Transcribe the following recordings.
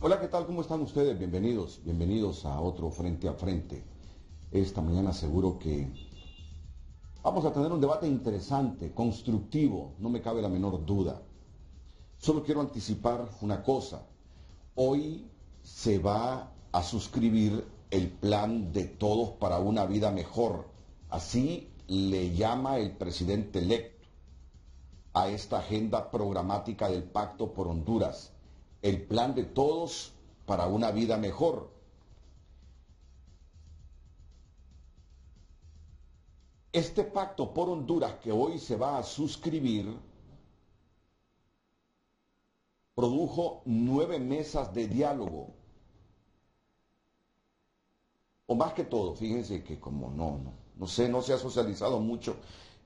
Hola, ¿qué tal? ¿Cómo están ustedes? Bienvenidos, bienvenidos a otro Frente a Frente. Esta mañana seguro que vamos a tener un debate interesante, constructivo, no me cabe la menor duda. Solo quiero anticipar una cosa. Hoy se va a suscribir el plan de todos para una vida mejor. Así le llama el presidente electo a esta agenda programática del Pacto por Honduras. El plan de todos para una vida mejor. Este pacto por Honduras que hoy se va a suscribir produjo 9 mesas de diálogo. O más que todo, fíjense que como no sé, no se ha socializado mucho,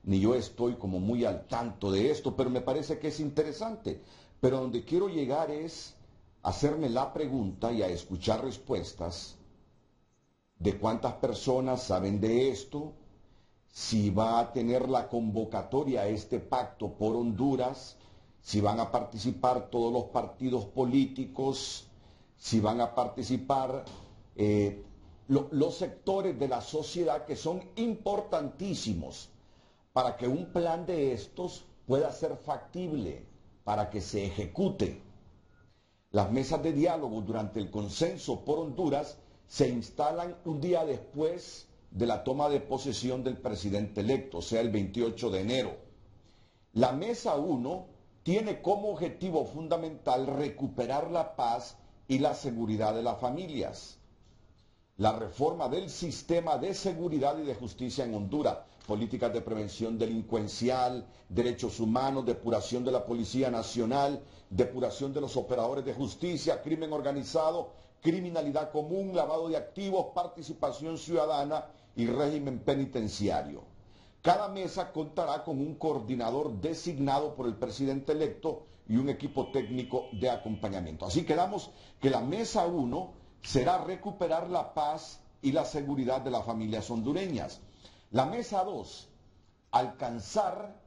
ni yo estoy como muy al tanto de esto, pero me parece que es interesante. Pero donde quiero llegar es hacerme la pregunta y a escuchar respuestas de cuántas personas saben de esto, si va a tener la convocatoria a este pacto por Honduras, si van a participar todos los partidos políticos, si van a participar los sectores de la sociedad que son importantísimos para que un plan de estos pueda ser factible, para que se ejecute. Las mesas de diálogo durante el consenso por Honduras se instalan un día después de la toma de posesión del presidente electo, o sea, el 28 de enero. La mesa 1 tiene como objetivo fundamental recuperar la paz y la seguridad de las familias, la reforma del sistema de seguridad y de justicia en Honduras, políticas de prevención delincuencial, derechos humanos, depuración de la Policía Nacional, depuración de los operadores de justicia, crimen organizado, criminalidad común, lavado de activos, participación ciudadana y régimen penitenciario. Cada mesa contará con un coordinador designado por el presidente electo y un equipo técnico de acompañamiento. Así quedamos que la mesa 1 será recuperar la paz y la seguridad de las familias hondureñas. La mesa 2, alcanzar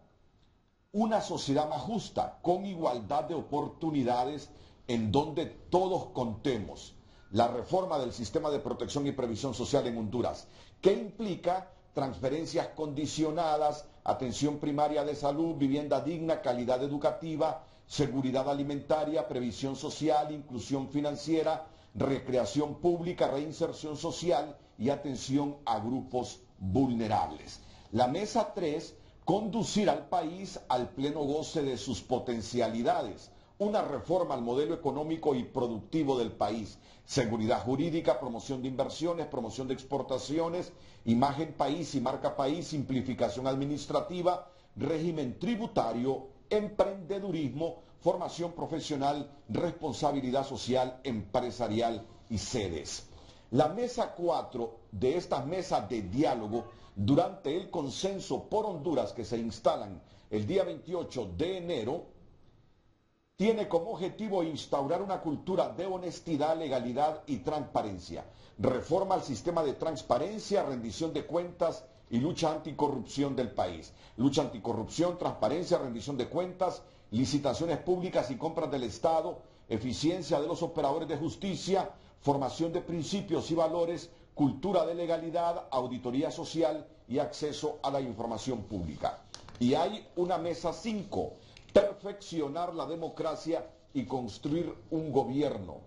una sociedad más justa, con igualdad de oportunidades en donde todos contemos. La reforma del sistema de protección y previsión social en Honduras, que implica transferencias condicionadas, atención primaria de salud, vivienda digna, calidad educativa, seguridad alimentaria, previsión social, inclusión financiera, recreación pública, reinserción social y atención a grupos vulnerables. La mesa 3, conducir al país al pleno goce de sus potencialidades, una reforma al modelo económico y productivo del país, seguridad jurídica, promoción de inversiones, promoción de exportaciones, imagen país y marca país, simplificación administrativa, régimen tributario, emprendedurismo, formación profesional, responsabilidad social, empresarial y sedes. La mesa 4 de estas mesas de diálogo durante el consenso por Honduras que se instalan el día 28 de enero tiene como objetivo instaurar una cultura de honestidad, legalidad y transparencia, reforma al sistema de transparencia, rendición de cuentas y lucha anticorrupción del país. Lucha anticorrupción, transparencia, rendición de cuentas, licitaciones públicas y compras del Estado, eficiencia de los operadores de justicia, formación de principios y valores, cultura de legalidad, auditoría social y acceso a la información pública. Y hay una mesa 5, perfeccionar la democracia y construir un gobierno.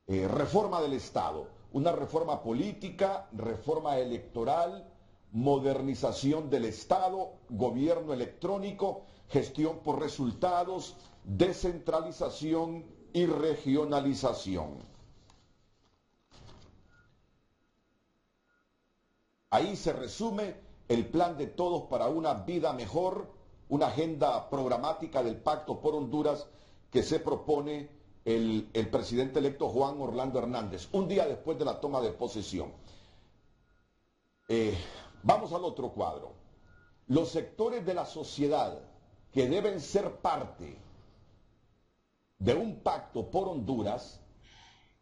Reforma del Estado, una reforma política, reforma electoral, modernización del Estado, gobierno electrónico, gestión por resultados, descentralización y regionalización. Ahí se resume el plan de todos para una vida mejor, una agenda programática del Pacto por Honduras que se propone el presidente electo Juan Orlando Hernández, un día después de la toma de posesión. Vamos al otro cuadro. Los sectores de la sociedad que deben ser parte de un pacto por Honduras,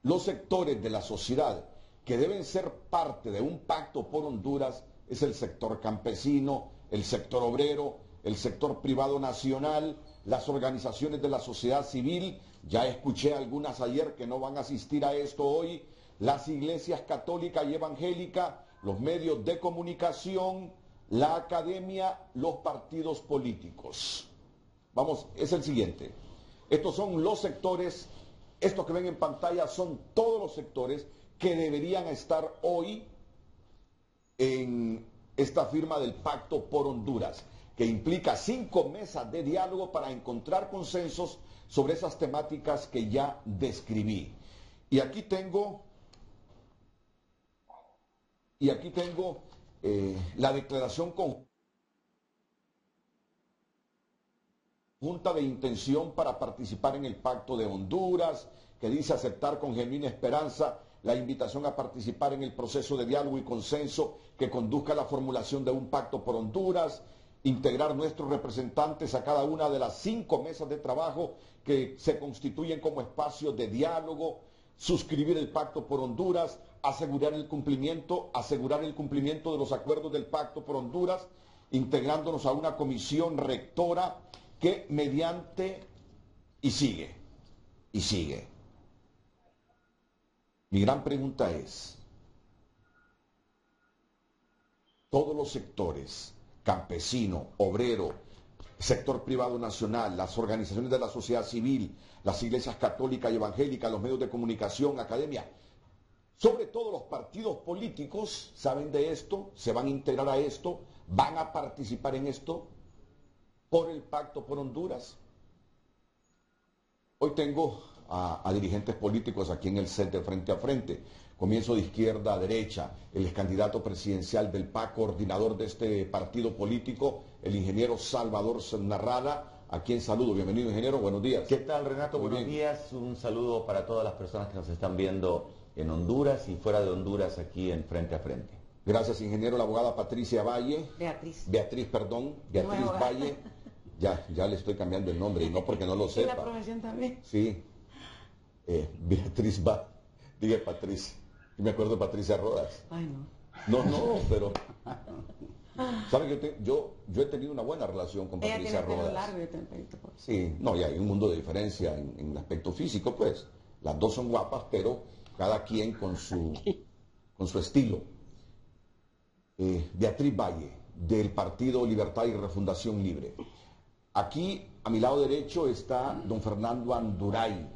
los sectores de la sociedad que deben ser parte de un pacto por Honduras es el sector campesino, el sector obrero, el sector privado nacional, las organizaciones de la sociedad civil, ya escuché algunas ayer que no van a asistir a esto hoy, las iglesias católica y evangélica, los medios de comunicación, la academia, los partidos políticos. Vamos, es el siguiente. Estos son los sectores, estos que ven en pantalla son todos los sectores que deberían estar hoy en esta firma del Pacto por Honduras, que implica 5 mesas de diálogo para encontrar consensos sobre esas temáticas que ya describí. Y aquí tengo la declaración conjunta de intención para participar en el Pacto de Honduras, que dice aceptar con genuina esperanza la invitación a participar en el proceso de diálogo y consenso que conduzca a la formulación de un pacto por Honduras, integrar nuestros representantes a cada una de las 5 mesas de trabajo que se constituyen como espacios de diálogo, suscribir el pacto por Honduras, asegurar el cumplimiento de los acuerdos del pacto por Honduras, integrándonos a una comisión rectora que mediante y sigue. Mi gran pregunta es, todos los sectores, campesino, obrero, sector privado nacional, las organizaciones de la sociedad civil, las iglesias católicas y evangélicas, los medios de comunicación, academia, sobre todo los partidos políticos, ¿saben de esto? ¿Se van a integrar a esto? ¿Van a participar en esto por el Pacto por Honduras? Hoy tengo a dirigentes políticos aquí en el set de Frente a Frente. Comienzo de izquierda a derecha, el candidato presidencial del PAC, coordinador de este partido político, el ingeniero Salvador Narrada, a quien saludo. Bienvenido, ingeniero, buenos días. ¿Qué tal, Renato? Buenos días. Un saludo para todas las personas que nos están viendo en Honduras y fuera de Honduras aquí en Frente a Frente. Gracias, ingeniero. La abogada Patricia Valle. Beatriz Valle. Ya le estoy cambiando el nombre, y no porque no lo sepa. ¿Y la profesión también? Sí. Beatriz Valle. Diga Patricia. Y me acuerdo de Patricia Rodas. Ay, no. No, pero... ¿Saben que yo he tenido una buena relación con Ella Patricia tiene Rodas? pelo largo y yo tengo pelito corto. Sí, no, ya hay un mundo de diferencia en el aspecto físico, pues. Las dos son guapas, pero cada quien con su estilo. Beatriz Valle, del Partido Libertad y Refundación Libre. Aquí, a mi lado derecho, está don Fernando Anduray,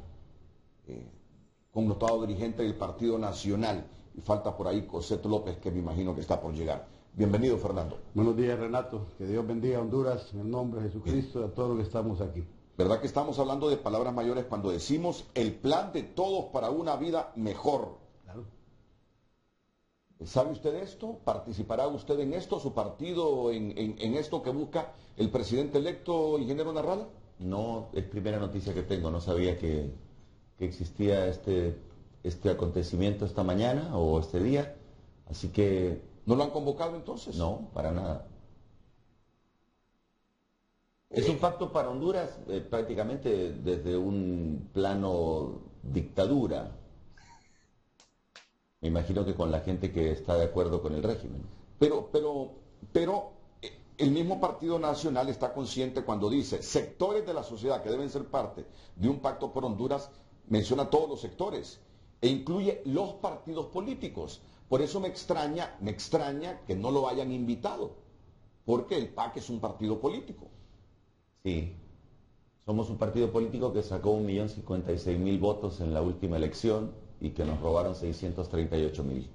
connotado dirigente del Partido Nacional. Y falta por ahí Cosette López, que me imagino que está por llegar. Bienvenido, Fernando. Buenos días, Renato. Que Dios bendiga a Honduras en el nombre de Jesucristo y a todos los que estamos aquí. ¿Verdad que estamos hablando de palabras mayores cuando decimos el plan de todos para una vida mejor? Claro. ¿Sabe usted esto? ¿Participará usted en esto, su partido, en esto que busca el presidente electo, ingeniero Narrada? No, es primera noticia que tengo. No sabía que existía este acontecimiento esta mañana o este día. Así que... ¿No lo han convocado entonces? No, para nada. Es un pacto para Honduras prácticamente desde un plano dictadura. Me imagino que con la gente que está de acuerdo con el régimen. Pero el mismo Partido Nacional está consciente cuando dice sectores de la sociedad que deben ser parte de un pacto por Honduras, menciona todos los sectores e incluye los partidos políticos. Por eso me extraña que no lo hayan invitado, porque el PAC es un partido político. Sí, somos un partido político que sacó 1.056.000 votos en la última elección y que nos robaron 638.000.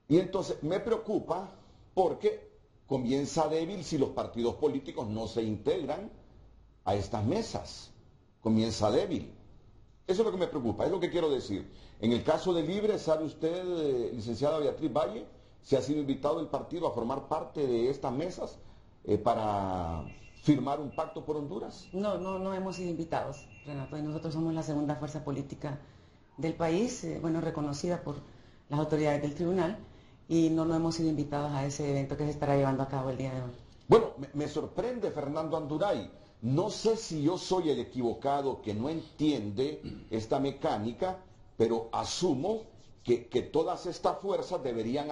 Y entonces me preocupa porque comienza débil si los partidos políticos no se integran a estas mesas. Comienza débil. Eso es lo que me preocupa, es lo que quiero decir. En el caso de Libre, ¿sabe usted, licenciada Beatriz Valle, si ha sido invitado el partido a formar parte de estas mesas para firmar un pacto por Honduras? No hemos sido invitados, Renato, y nosotros somos la segunda fuerza política del país, reconocida por las autoridades del tribunal, y no hemos sido invitados a ese evento que se estará llevando a cabo el día de hoy. Bueno, me sorprende, Fernando Anduray. No sé si yo soy el equivocado que no entiende esta mecánica, pero asumo que todas estas fuerzas deberían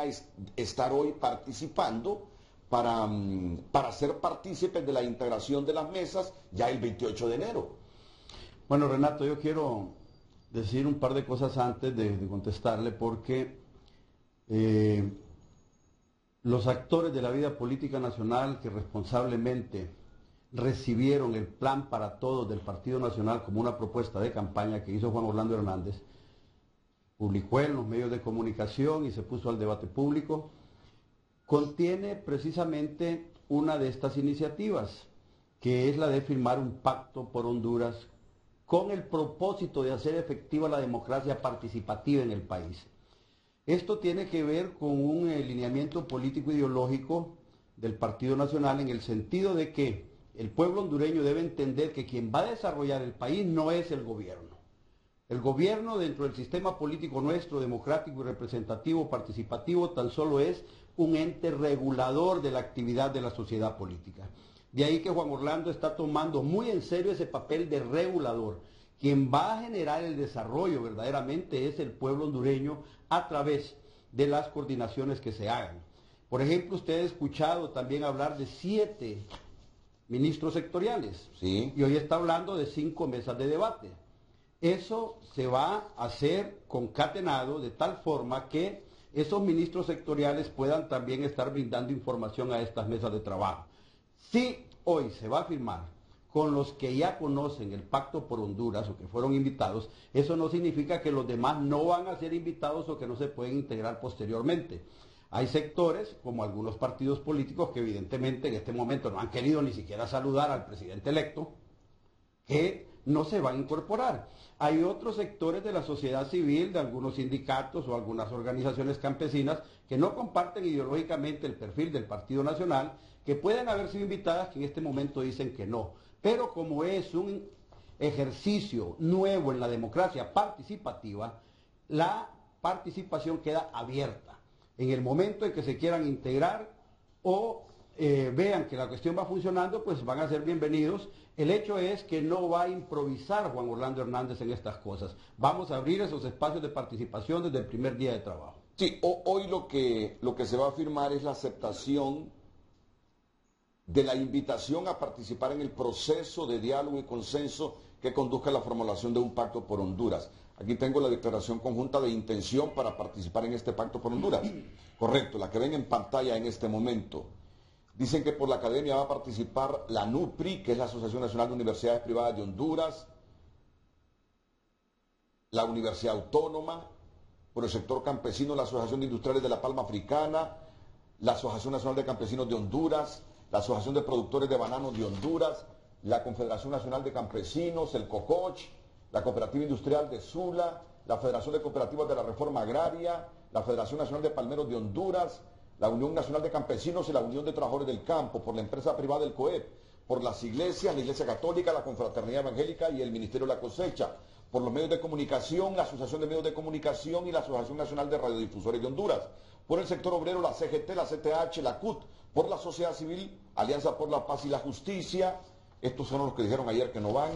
estar hoy participando para ser partícipes de la integración de las mesas ya el 28 de enero. Bueno, Renato, yo quiero decir un par de cosas antes de contestarle, porque los actores de la vida política nacional que responsablemente recibieron el plan para todos del Partido Nacional como una propuesta de campaña que hizo Juan Orlando Hernández, publicó en los medios de comunicación y se puso al debate público, contiene precisamente una de estas iniciativas, que es la de firmar un pacto por Honduras con el propósito de hacer efectiva la democracia participativa en el país. Esto tiene que ver con un lineamiento político ideológico del Partido Nacional, en el sentido de que el pueblo hondureño debe entender que quien va a desarrollar el país no es el gobierno. El gobierno, dentro del sistema político nuestro, democrático y representativo, participativo, tan solo es un ente regulador de la actividad de la sociedad política. De ahí que Juan Orlando está tomando muy en serio ese papel de regulador. Quien va a generar el desarrollo verdaderamente es el pueblo hondureño a través de las coordinaciones que se hagan. Por ejemplo, usted ha escuchado también hablar de 7 ministros sectoriales. Sí. Y hoy está hablando de 5 mesas de debate. Eso se va a hacer concatenado de tal forma que esos ministros sectoriales puedan también estar brindando información a estas mesas de trabajo. Si hoy se va a firmar con los que ya conocen el Pacto por Honduras o que fueron invitados, eso no significa que los demás no van a ser invitados o que no se pueden integrar posteriormente. Hay sectores, como algunos partidos políticos, que evidentemente en este momento no han querido ni siquiera saludar al presidente electo, que no se van a incorporar. Hay otros sectores de la sociedad civil, de algunos sindicatos o algunas organizaciones campesinas, que no comparten ideológicamente el perfil del Partido Nacional, que pueden haber sido invitadas, que en este momento dicen que no. Pero como es un ejercicio nuevo en la democracia participativa, la participación queda abierta. En el momento en que se quieran integrar o vean que la cuestión va funcionando, pues van a ser bienvenidos. El hecho es que no va a improvisar Juan Orlando Hernández en estas cosas. Vamos a abrir esos espacios de participación desde el primer día de trabajo. Sí, hoy lo que se va a firmar es la aceptación de la invitación a participar en el proceso de diálogo y consenso que conduzca a la formulación de un pacto por Honduras. Aquí tengo la declaración conjunta de intención para participar en este pacto por Honduras. Correcto, la que ven en pantalla en este momento. Dicen que por la academia va a participar la NUPRI, que es la Asociación Nacional de Universidades Privadas de Honduras, la Universidad Autónoma, por el sector campesino, la Asociación de Industriales de la Palma Africana, la Asociación Nacional de Campesinos de Honduras, la Asociación de Productores de Bananos de Honduras, la Confederación Nacional de Campesinos, el COCOCH, la Cooperativa Industrial de Sula, la Federación de Cooperativas de la Reforma Agraria, la Federación Nacional de Palmeros de Honduras, la Unión Nacional de Campesinos y la Unión de Trabajadores del Campo, por la empresa privada del COEP, por las iglesias, la Iglesia Católica, la Confraternidad Evangélica y el Ministerio de la Cosecha, por los medios de comunicación, la Asociación de Medios de Comunicación y la Asociación Nacional de Radiodifusores de Honduras, por el sector obrero, la CGT, la CTH, la CUT, por la sociedad civil, Alianza por la Paz y la Justicia, estos son los que dijeron ayer que no van,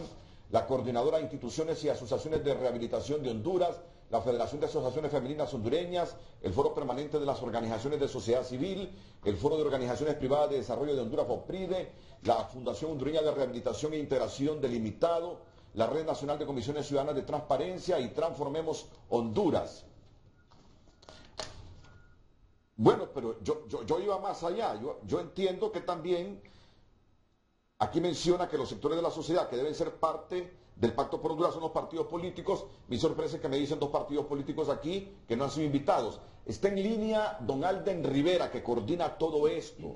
la Coordinadora de Instituciones y Asociaciones de Rehabilitación de Honduras, la Federación de Asociaciones Femeninas Hondureñas, el Foro Permanente de las Organizaciones de Sociedad Civil, el Foro de Organizaciones Privadas de Desarrollo de Honduras, FOPRIDE, la Fundación Hondureña de Rehabilitación e Integración Delimitado, la Red Nacional de Comisiones Ciudadanas de Transparencia y Transformemos Honduras. Bueno, pero yo iba más allá, yo entiendo que también aquí menciona que los sectores de la sociedad que deben ser parte del Pacto por Honduras son los partidos políticos. Mi sorpresa es que me dicen 2 partidos políticos aquí que no han sido invitados. Está en línea don Alden Rivera, que coordina todo esto.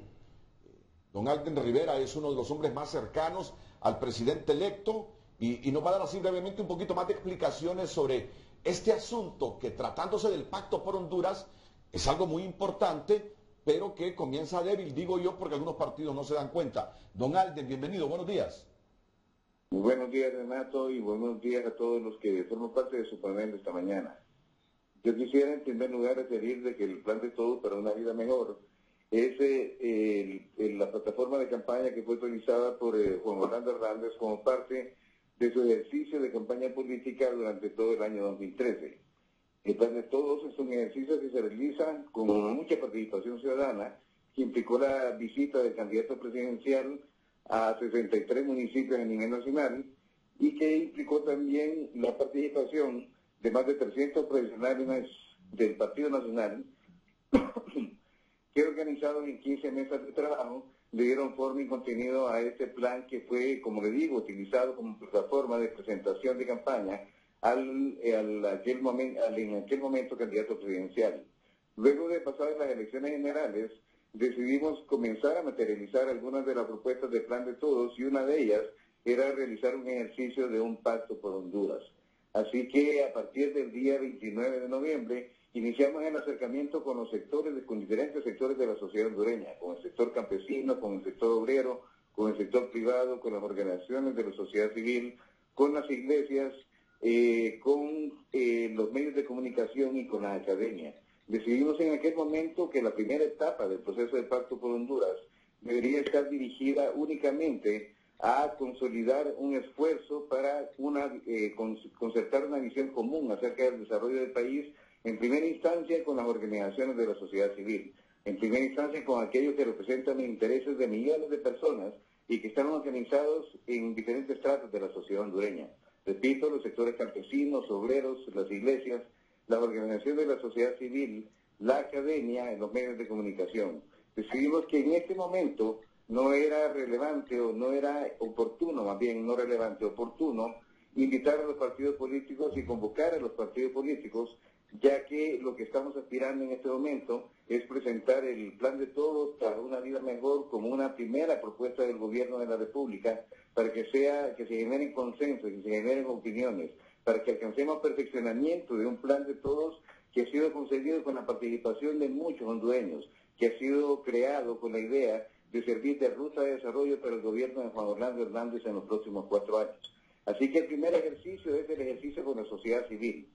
Don Alden Rivera es uno de los hombres más cercanos al presidente electo y nos va a dar así brevemente un poquito más de explicaciones sobre este asunto que, tratándose del Pacto por Honduras, es algo muy importante, pero que comienza débil, digo yo, porque algunos partidos no se dan cuenta. Don Alden, bienvenido, buenos días. Muy buenos días, Renato, y buenos días a todos los que forman parte de su panel esta mañana. Yo quisiera en primer lugar referir de que el Plan de Todos para una Vida Mejor es la plataforma de campaña que fue utilizada por Juan Orlando Hernández como parte de su ejercicio de campaña política durante todo el año 2013. El Plan de Todos es un ejercicio que se realiza con mucha participación ciudadana, que implicó la visita del candidato presidencial a 63 municipios a nivel nacional y que implicó también la participación de más de 300 profesionales del Partido Nacional que organizados en 15 mesas de trabajo le dieron forma y contenido a este plan que fue, como le digo, utilizado como plataforma de presentación de campaña en aquel momento candidato presidencial. Luego de pasar las elecciones generales, decidimos comenzar a materializar algunas de las propuestas del Plan de Todos y una de ellas era realizar un ejercicio de un pacto por Honduras. Así que a partir del día 29 de noviembre iniciamos el acercamiento con los sectores, con diferentes sectores de la sociedad hondureña, con el sector campesino, con el sector obrero, con el sector privado, con las organizaciones de la sociedad civil, con las iglesias, con los medios de comunicación y con la academia. Decidimos en aquel momento que la primera etapa del proceso de Pacto por Honduras debería estar dirigida únicamente a consolidar un esfuerzo para concertar una visión común acerca del desarrollo del país, en primera instancia con las organizaciones de la sociedad civil, en primera instancia con aquellos que representan los intereses de millones de personas y que están organizados en diferentes estratos de la sociedad hondureña. Repito, los sectores campesinos, obreros, las iglesias, las organizaciones de la sociedad civil, la academia, los medios de comunicación. Decidimos que en este momento no era relevante o no era oportuno, más bien no relevante, oportuno, invitar a los partidos políticos y convocar a los partidos políticos, ya que lo que estamos aspirando en este momento es presentar el Plan de Todos para una vida mejor como una primera propuesta del gobierno de la República, para que se generen consensos, que se generen opiniones, para que alcancemos perfeccionamiento de un Plan de Todos que ha sido concebido con la participación de muchos hondureños, que ha sido creado con la idea de servir de ruta de desarrollo para el gobierno de Juan Orlando Hernández en los próximos 4 años. Así que el primer ejercicio es el ejercicio con la sociedad civil.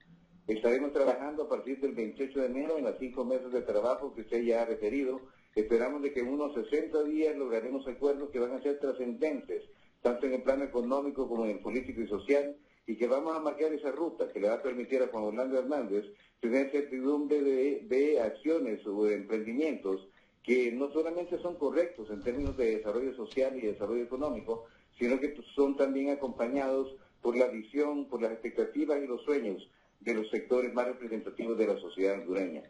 Estaremos trabajando a partir del 28 de enero en las 5 mesas de trabajo que usted ya ha referido. Esperamos de que en unos 60 días lograremos acuerdos que van a ser trascendentes, tanto en el plano económico como en el político y social, y que vamos a marcar esa ruta que le va a permitir a Juan Orlando Hernández tener certidumbre de acciones o de emprendimientos que no solamente son correctos en términos de desarrollo social y desarrollo económico, sino que son también acompañados por la visión, por las expectativas y los sueños de los sectores más representativos de la sociedad hondureña.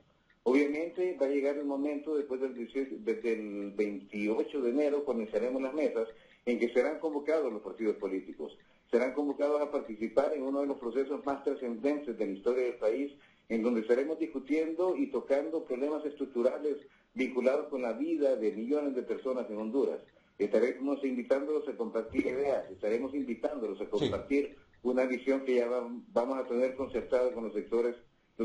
Obviamente va a llegar el momento después desde el 28 de enero, cuando iniciaremos las mesas, en que serán convocados los partidos políticos. Serán convocados a participar en uno de los procesos más trascendentes de la historia del país, en donde estaremos discutiendo y tocando problemas estructurales vinculados con la vida de millones de personas en Honduras. Estaremos invitándolos a compartir ideas, estaremos invitándolos a compartir una visión que ya vamos a tener concertada con los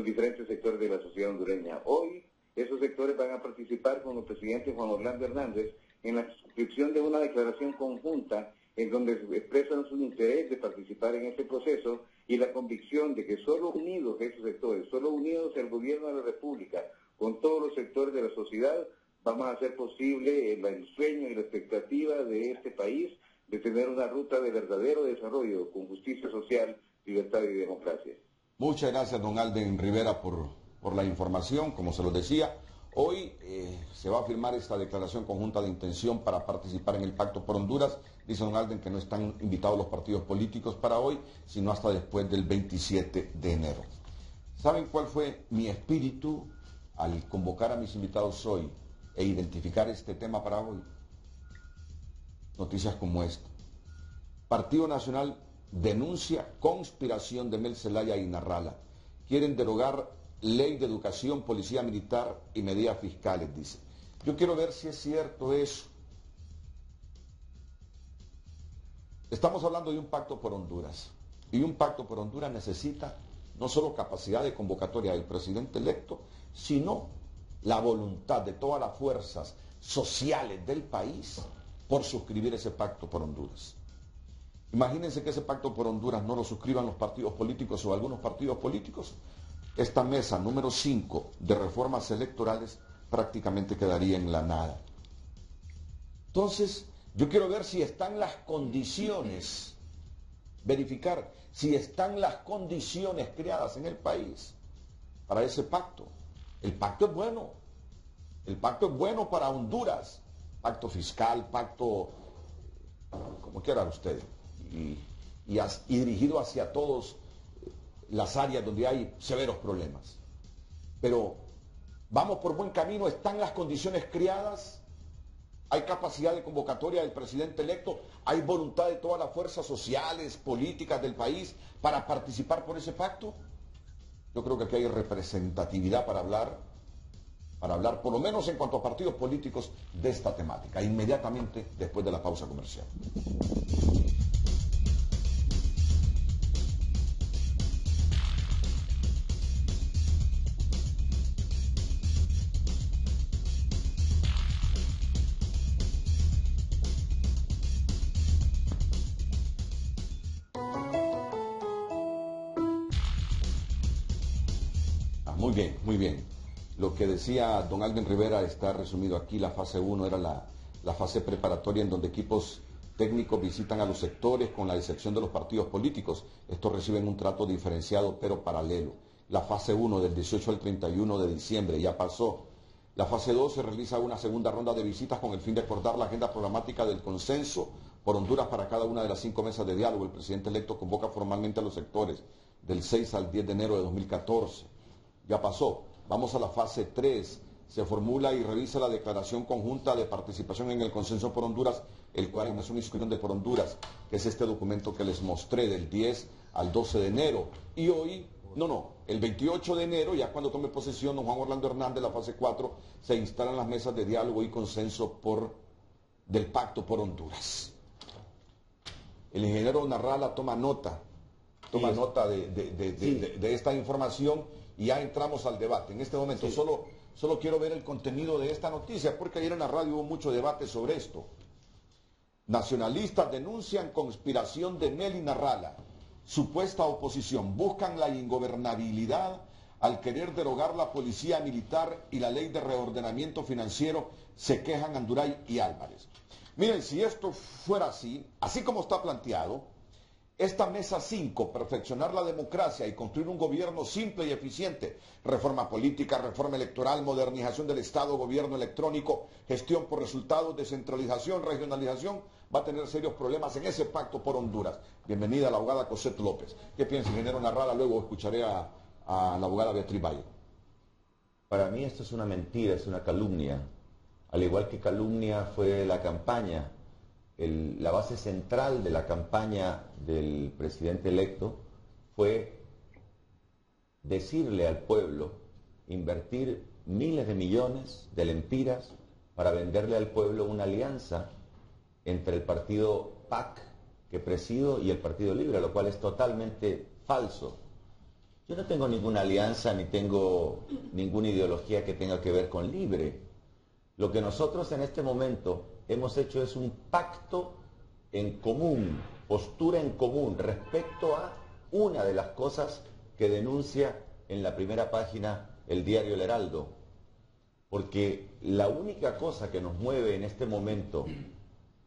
diferentes sectores de la sociedad hondureña. Hoy esos sectores van a participar con el presidente Juan Orlando Hernández en la suscripción de una declaración conjunta en donde expresan su interés de participar en este proceso y la convicción de que solo unidos esos sectores, solo unidos el gobierno de la República, con todos los sectores de la sociedad, vamos a hacer posible el sueño y la expectativa de este país de tener una ruta de verdadero desarrollo con justicia social, libertad y democracia. Muchas gracias, don Alden Rivera, por la información. Como se lo decía, hoy se va a firmar esta declaración conjunta de intención para participar en el Pacto por Honduras. Dice don Alden que no están invitados los partidos políticos para hoy, sino hasta después del 27 de enero. ¿Saben cuál fue mi espíritu al convocar a mis invitados hoy e identificar este tema para hoy? Noticias como esta. Partido Nacional denuncia conspiración de Mel Zelaya y Narrala. Quieren derogar ley de educación, policía militar y medidas fiscales, dice. Yo quiero ver si es cierto eso. Estamos hablando de un pacto por Honduras. Y un pacto por Honduras necesita no solo capacidad de convocatoria del presidente electo, sino la voluntad de todas las fuerzas sociales del país por suscribir ese pacto por Honduras. Imagínense que ese pacto por Honduras no lo suscriban los partidos políticos o algunos partidos políticos. Esta mesa número 5 de reformas electorales prácticamente quedaría en la nada. Entonces, yo quiero ver si están las condiciones, verificar si están las condiciones creadas en el país para ese pacto. El pacto es bueno. El pacto es bueno para Honduras, pacto fiscal, pacto, como quieran ustedes, y dirigido hacia todas las áreas donde hay severos problemas. Pero vamos por buen camino, están las condiciones creadas, hay capacidad de convocatoria del presidente electo, hay voluntad de todas las fuerzas sociales, políticas del país para participar por ese pacto. Yo creo que aquí hay representatividad para hablar por lo menos en cuanto a partidos políticos de esta temática, inmediatamente después de la pausa comercial. Muy bien, muy bien. Lo que decía don Alvin Rivera está resumido aquí. La fase 1 era la fase preparatoria en donde equipos técnicos visitan a los sectores con la excepción de los partidos políticos. Estos reciben un trato diferenciado pero paralelo. La fase 1 del 18 al 31 de diciembre ya pasó. La fase 2 se realiza una segunda ronda de visitas con el fin de acordar la agenda programática del consenso por Honduras para cada una de las 5 mesas de diálogo. El presidente electo convoca formalmente a los sectores del 6 al 10 de enero de 2014. Ya pasó. Vamos a la fase 3. Se formula y revisa la declaración conjunta de participación en el consenso por Honduras, el cual es una inscripción de por Honduras, que es este documento que les mostré del 10 al 12 de enero. Y hoy, el 28 de enero, ya cuando tome posesión don Juan Orlando Hernández, la fase 4, se instalan las mesas de diálogo y consenso del pacto por Honduras. El ingeniero Narrala toma nota de esta información. Y ya entramos al debate. En este momento solo quiero ver el contenido de esta noticia, porque ayer en la radio hubo mucho debate sobre esto. Nacionalistas denuncian conspiración de Meli Narrala. Supuesta oposición. Buscan la ingobernabilidad al querer derogar la policía militar y la ley de reordenamiento financiero. Se quejan Anduray y Álvarez. Miren, si esto fuera así como está planteado, esta mesa 5, perfeccionar la democracia y construir un gobierno simple y eficiente, reforma política, reforma electoral, modernización del Estado, gobierno electrónico, gestión por resultados, descentralización, regionalización, va a tener serios problemas en ese pacto por Honduras. Bienvenida la abogada Cosette López. ¿Qué piensa, ingeniero Narrala? Luego escucharé a la abogada Beatriz Valle. Para mí esto es una mentira, es una calumnia. Al igual que calumnia fue la campaña. La base central de la campaña del presidente electo fue decirle al pueblo, invertir miles de millones de lempiras para venderle al pueblo una alianza entre el partido PAC que presido y el Partido Libre, lo cual es totalmente falso. Yo no tengo ninguna alianza ni tengo ninguna ideología que tenga que ver con Libre. Lo que nosotros en este momento hemos hecho es un pacto en común, postura en común respecto a una de las cosas que denuncia en la primera página el diario El Heraldo. Porque la única cosa que nos mueve en este momento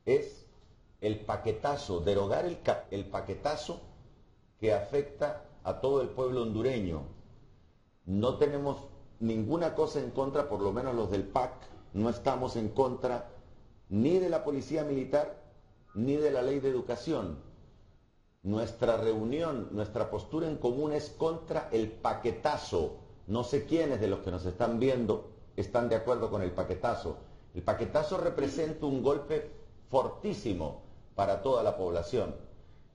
es el paquetazo, derogar el paquetazo que afecta a todo el pueblo hondureño. No tenemos ninguna cosa en contra, por lo menos los del PAC, no estamos en contra ni de la policía militar, ni de la ley de educación. Nuestra reunión, nuestra postura en común es contra el paquetazo. No sé quiénes de los que nos están viendo están de acuerdo con el paquetazo. El paquetazo representa un golpe fortísimo para toda la población.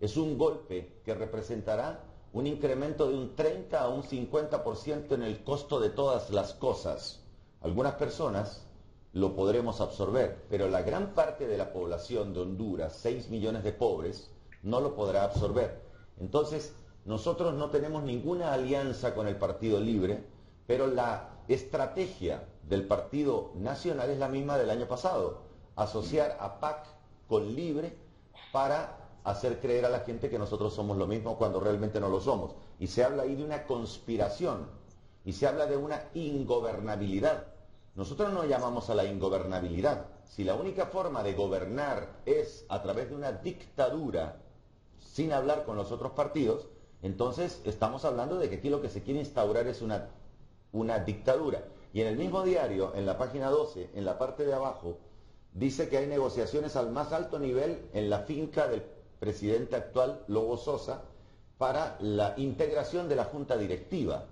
Es un golpe que representará un incremento de un 30 a un 50% en el costo de todas las cosas. Algunas personas lo podremos absorber, pero la gran parte de la población de Honduras, 6 millones de pobres, no lo podrá absorber. Entonces, nosotros no tenemos ninguna alianza con el Partido Libre, pero la estrategia del Partido Nacional es la misma del año pasado, asociar a PAC con Libre para hacer creer a la gente que nosotros somos lo mismo cuando realmente no lo somos. Y se habla ahí de una conspiración, y se habla de una ingobernabilidad. Nosotros no llamamos a la ingobernabilidad. Si la única forma de gobernar es a través de una dictadura, sin hablar con los otros partidos, entonces estamos hablando de que aquí lo que se quiere instaurar es una dictadura. Y en el mismo diario, en la página 12, en la parte de abajo, dice que hay negociaciones al más alto nivel en la finca del presidente actual, Lobo Sosa, para la integración de la junta directiva.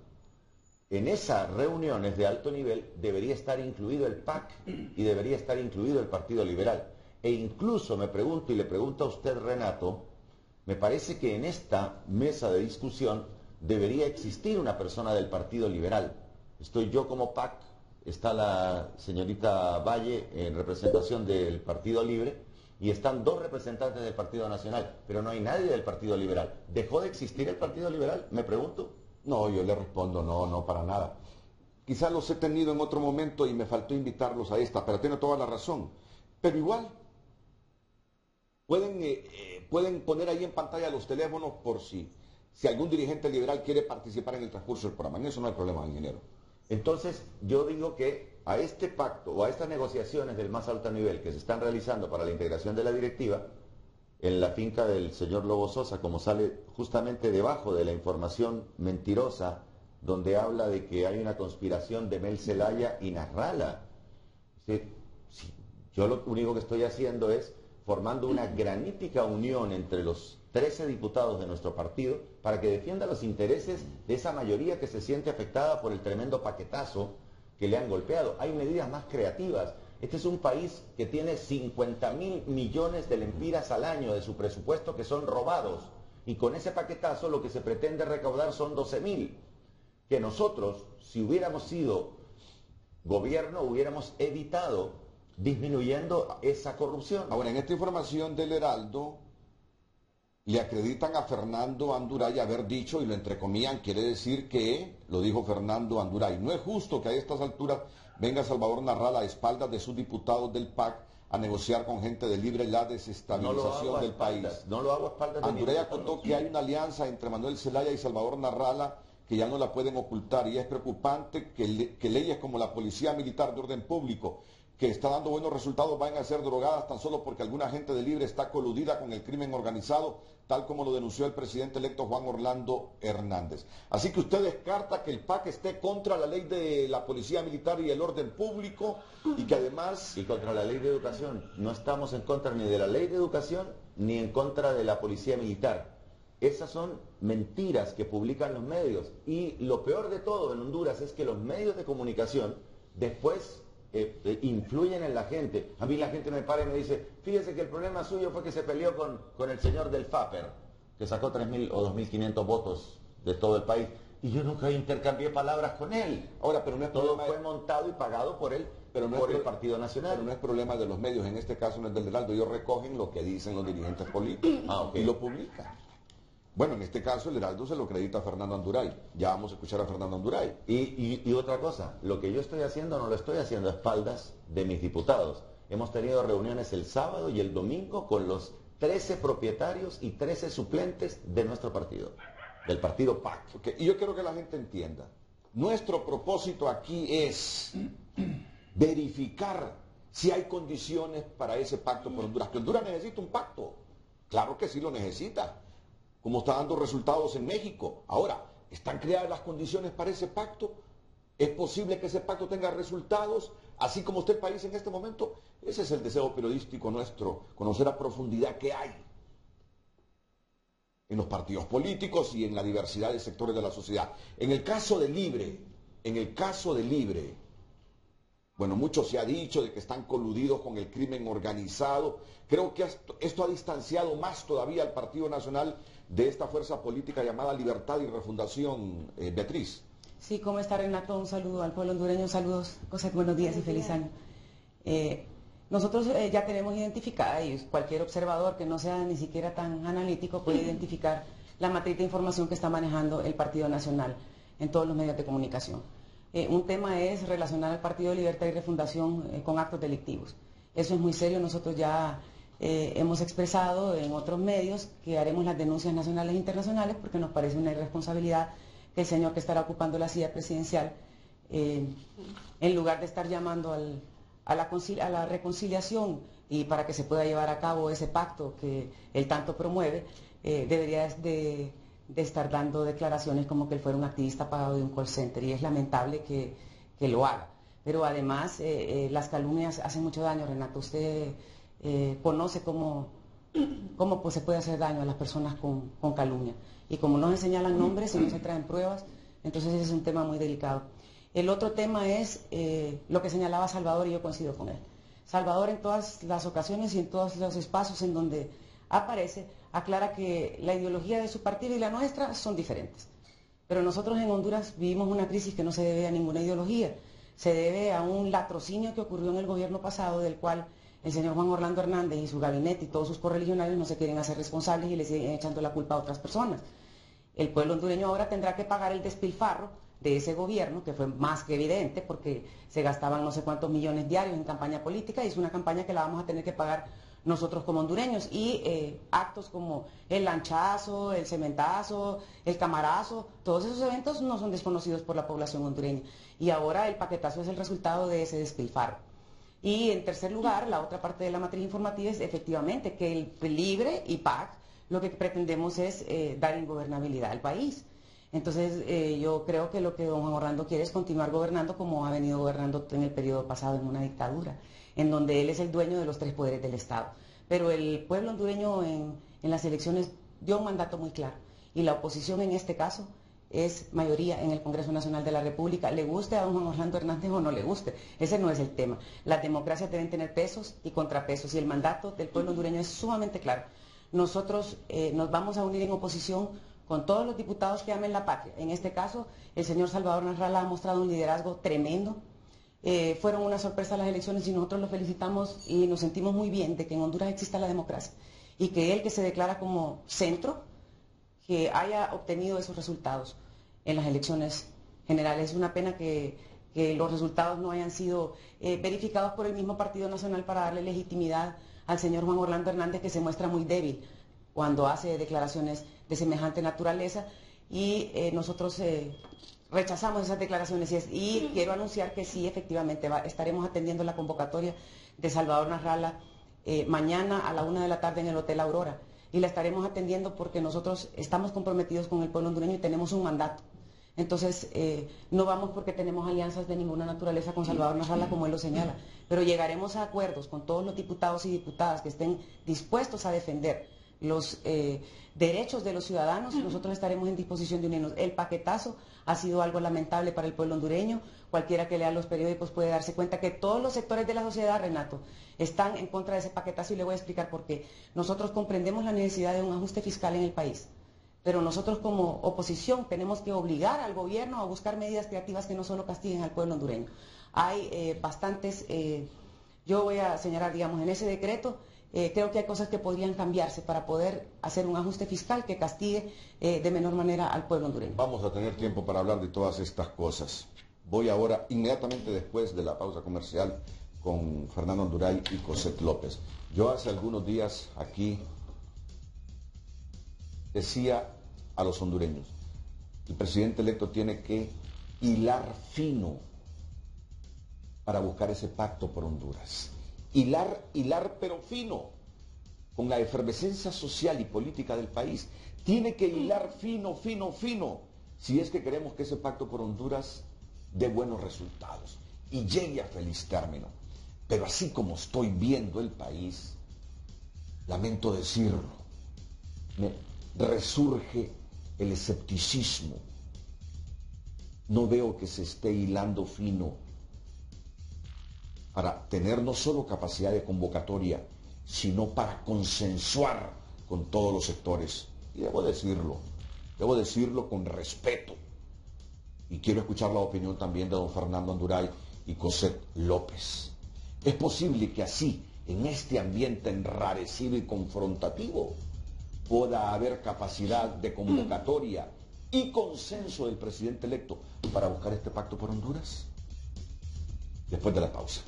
En esas reuniones de alto nivel debería estar incluido el PAC y debería estar incluido el Partido Liberal. E incluso me pregunto, y le pregunto a usted, Renato, me parece que en esta mesa de discusión debería existir una persona del Partido Liberal. Estoy yo como PAC, está la señorita Valle en representación del Partido Libre y están dos representantes del Partido Nacional, pero no hay nadie del Partido Liberal. ¿Dejó de existir el Partido Liberal? Me pregunto. No, yo le respondo, no, para nada. Quizás los he tenido en otro momento y me faltó invitarlos a esta, pero tiene toda la razón. Pero igual, pueden poner ahí en pantalla los teléfonos por si algún dirigente liberal quiere participar en el transcurso del programa. En eso no hay problema, ingeniero. Entonces, yo digo que a este pacto o a estas negociaciones del más alto nivel que se están realizando para la integración de la directiva, en la finca del señor Lobo Sosa, como sale justamente debajo de la información mentirosa, donde habla de que hay una conspiración de Mel Zelaya y Nasrallah. Yo lo único que estoy haciendo es formando una granítica unión entre los 13 diputados de nuestro partido para que defienda los intereses de esa mayoría que se siente afectada por el tremendo paquetazo que le han golpeado. Hay medidas más creativas. Este es un país que tiene 50.000 millones de lempiras al año de su presupuesto que son robados. Y con ese paquetazo lo que se pretende recaudar son 12.000. Que nosotros, si hubiéramos sido gobierno, hubiéramos evitado disminuyendo esa corrupción. Ahora, en esta información del Heraldo, le acreditan a Fernando Anduray haber dicho, y lo entrecomillan, quiere decir que, lo dijo Fernando Anduray, no es justo que a estas alturas venga Salvador Nasrallah a espaldas de sus diputados del PAC a negociar con gente de Libre la desestabilización del país. No lo hago a espaldas de Anduray acotó que hay una alianza entre Manuel Zelaya y Salvador Nasrallah que ya no la pueden ocultar, y es preocupante que leyes como la Policía Militar de Orden Público, que está dando buenos resultados, van a ser drogadas tan solo porque alguna gente de Libre está coludida con el crimen organizado, tal como lo denunció el presidente electo Juan Orlando Hernández. Así que usted descarta que el PAC esté contra la ley de la Policía Militar y el orden público, y que además... Y contra la ley de educación. No estamos en contra ni de la ley de educación ni en contra de la Policía Militar. Esas son mentiras que publican los medios. Y lo peor de todo en Honduras es que los medios de comunicación después influyen en la gente. A mí la gente me para y me dice, fíjese que el problema suyo fue que se peleó con el señor del FAPER, que sacó 3.000 o 2.500 votos de todo el país. Y yo nunca intercambié palabras con él. Ahora, pero no es todo fue montado y pagado por él, por el Partido Nacional. Pero no es problema de los medios, en este caso no es del Heraldo. Ellos recogen lo que dicen los dirigentes políticos y lo publican. Bueno, en este caso el Heraldo se lo acredita a Fernando Anduray. Ya vamos a escuchar a Fernando Anduray. Y otra cosa, lo que yo estoy haciendo no lo estoy haciendo a espaldas de mis diputados. Hemos tenido reuniones el sábado y el domingo con los 13 propietarios y 13 suplentes de nuestro partido, del partido PAC. Okay. Y yo quiero que la gente entienda, nuestro propósito aquí es verificar si hay condiciones para ese pacto por Honduras. Que Honduras necesita un pacto, claro que sí lo necesita, como está dando resultados en México. Ahora, ¿están creadas las condiciones para ese pacto? ¿Es posible que ese pacto tenga resultados, así como está el país en este momento? Ese es el deseo periodístico nuestro, conocer a profundidad qué hay en los partidos políticos y en la diversidad de sectores de la sociedad. En el caso de Libre, bueno, mucho se ha dicho de que están coludidos con el crimen organizado. Creo que esto ha distanciado más todavía al Partido Nacional de esta fuerza política llamada Libertad y Refundación. Beatriz. Sí, ¿cómo está, Renato? Un saludo al pueblo hondureño, saludos, José, buenos días y feliz año. Nosotros ya tenemos identificada, y cualquier observador que no sea ni siquiera tan analítico puede identificar la matriz de información que está manejando el Partido Nacional en todos los medios de comunicación. Un tema es relacionar al Partido de Libertad y Refundación con actos delictivos. Eso es muy serio. Nosotros ya hemos expresado en otros medios que haremos las denuncias nacionales e internacionales porque nos parece una irresponsabilidad que el señor que estará ocupando la silla presidencial, en lugar de estar llamando a la reconciliación y para que se pueda llevar a cabo ese pacto que él tanto promueve, debería de estar dando declaraciones como que él fuera un activista pagado de un call center. Y es lamentable que que lo haga. Pero además las calumnias hacen mucho daño, Renato. Usted conoce cómo pues, se puede hacer daño a las personas con calumnia. Y como no se señalan nombres y no se traen pruebas, entonces ese es un tema muy delicado. El otro tema es lo que señalaba Salvador, y yo coincido con él. Salvador, en todas las ocasiones y en todos los espacios en donde aparece, aclara que la ideología de su partido y la nuestra son diferentes. Pero nosotros en Honduras vivimos una crisis que no se debe a ninguna ideología, se debe a un latrocinio que ocurrió en el gobierno pasado, del cual el señor Juan Orlando Hernández y su gabinete y todos sus correligionarios no se quieren hacer responsables y le siguen echando la culpa a otras personas. El pueblo hondureño ahora tendrá que pagar el despilfarro de ese gobierno, que fue más que evidente, porque se gastaban no sé cuántos millones diarios en campaña política, y es una campaña que la vamos a tener que pagar nosotros como hondureños, y actos como el lanchazo, el cementazo, el camarazo, todos esos eventos no son desconocidos por la población hondureña, y ahora el paquetazo es el resultado de ese despilfarro. Y en tercer lugar, la otra parte de la matriz informativa es efectivamente que el LIBRE y PAC lo que pretendemos es dar ingobernabilidad al país. Entonces yo creo que lo que don Juan Orlando quiere es continuar gobernando como ha venido gobernando en el periodo pasado, en una dictadura, en donde él es el dueño de los 3 poderes del Estado. Pero el pueblo hondureño en las elecciones dio un mandato muy claro, y la oposición en este caso es mayoría en el Congreso Nacional de la República, le guste a don Juan Orlando Hernández o no le guste, ese no es el tema. Las democracias deben tener pesos y contrapesos, y el mandato del pueblo hondureño es sumamente claro. Nosotros nos vamos a unir en oposición con todos los diputados que amen la patria. En este caso, el señor Salvador Nasralla ha mostrado un liderazgo tremendo. Fueron una sorpresa las elecciones y nosotros lo felicitamos y nos sentimos muy bien de que en Honduras exista la democracia, y que él, que se declara como centro, que haya obtenido esos resultados en las elecciones generales. Es una pena que los resultados no hayan sido verificados por el mismo Partido Nacional para darle legitimidad al señor Juan Orlando Hernández, que se muestra muy débil cuando hace declaraciones de semejante naturaleza, y nosotros rechazamos esas declaraciones, y quiero anunciar que sí, efectivamente, estaremos atendiendo la convocatoria de Salvador Nasralla mañana a la 1 de la tarde en el Hotel Aurora, y la estaremos atendiendo porque nosotros estamos comprometidos con el pueblo hondureño y tenemos un mandato. Entonces, no vamos porque tenemos alianzas de ninguna naturaleza con Salvador Nasralla, como él lo señala, pero llegaremos a acuerdos con todos los diputados y diputadas que estén dispuestos a defender los derechos de los ciudadanos. Nosotros estaremos en disposición de unirnos. El paquetazo ha sido algo lamentable para el pueblo hondureño. Cualquiera que lea los periódicos puede darse cuenta que todos los sectores de la sociedad, Renato, están en contra de ese paquetazo, y le voy a explicar por qué. Nosotros comprendemos la necesidad de un ajuste fiscal en el país, pero nosotros como oposición tenemos que obligar al gobierno a buscar medidas creativas que no solo castiguen al pueblo hondureño. Hay bastantes, yo voy a señalar, digamos, en ese decreto, creo que hay cosas que podrían cambiarse para poder hacer un ajuste fiscal que castigue de menor manera al pueblo hondureño. Vamos a tener tiempo para hablar de todas estas cosas. Voy ahora, inmediatamente después de la pausa comercial, con Fernando Anduray y Cosette López. Yo hace algunos días aquí decía a los hondureños, el presidente electo tiene que hilar fino para buscar ese pacto por Honduras. Hilar pero fino, con la efervescencia social y política del país. Tiene que hilar fino, si es que queremos que ese pacto por Honduras dé buenos resultados y llegue a feliz término. Pero así como estoy viendo el país, lamento decirlo, me resurge el escepticismo. No veo que se esté hilando fino para tener no solo capacidad de convocatoria, sino para consensuar con todos los sectores. Y debo decirlo con respeto. Y quiero escuchar la opinión también de don Fernando Anduray y Cosette López. Es posible que así, en este ambiente enrarecido y confrontativo, pueda haber capacidad de convocatoria y consenso del presidente electo para buscar este pacto por Honduras. Después de la pausa.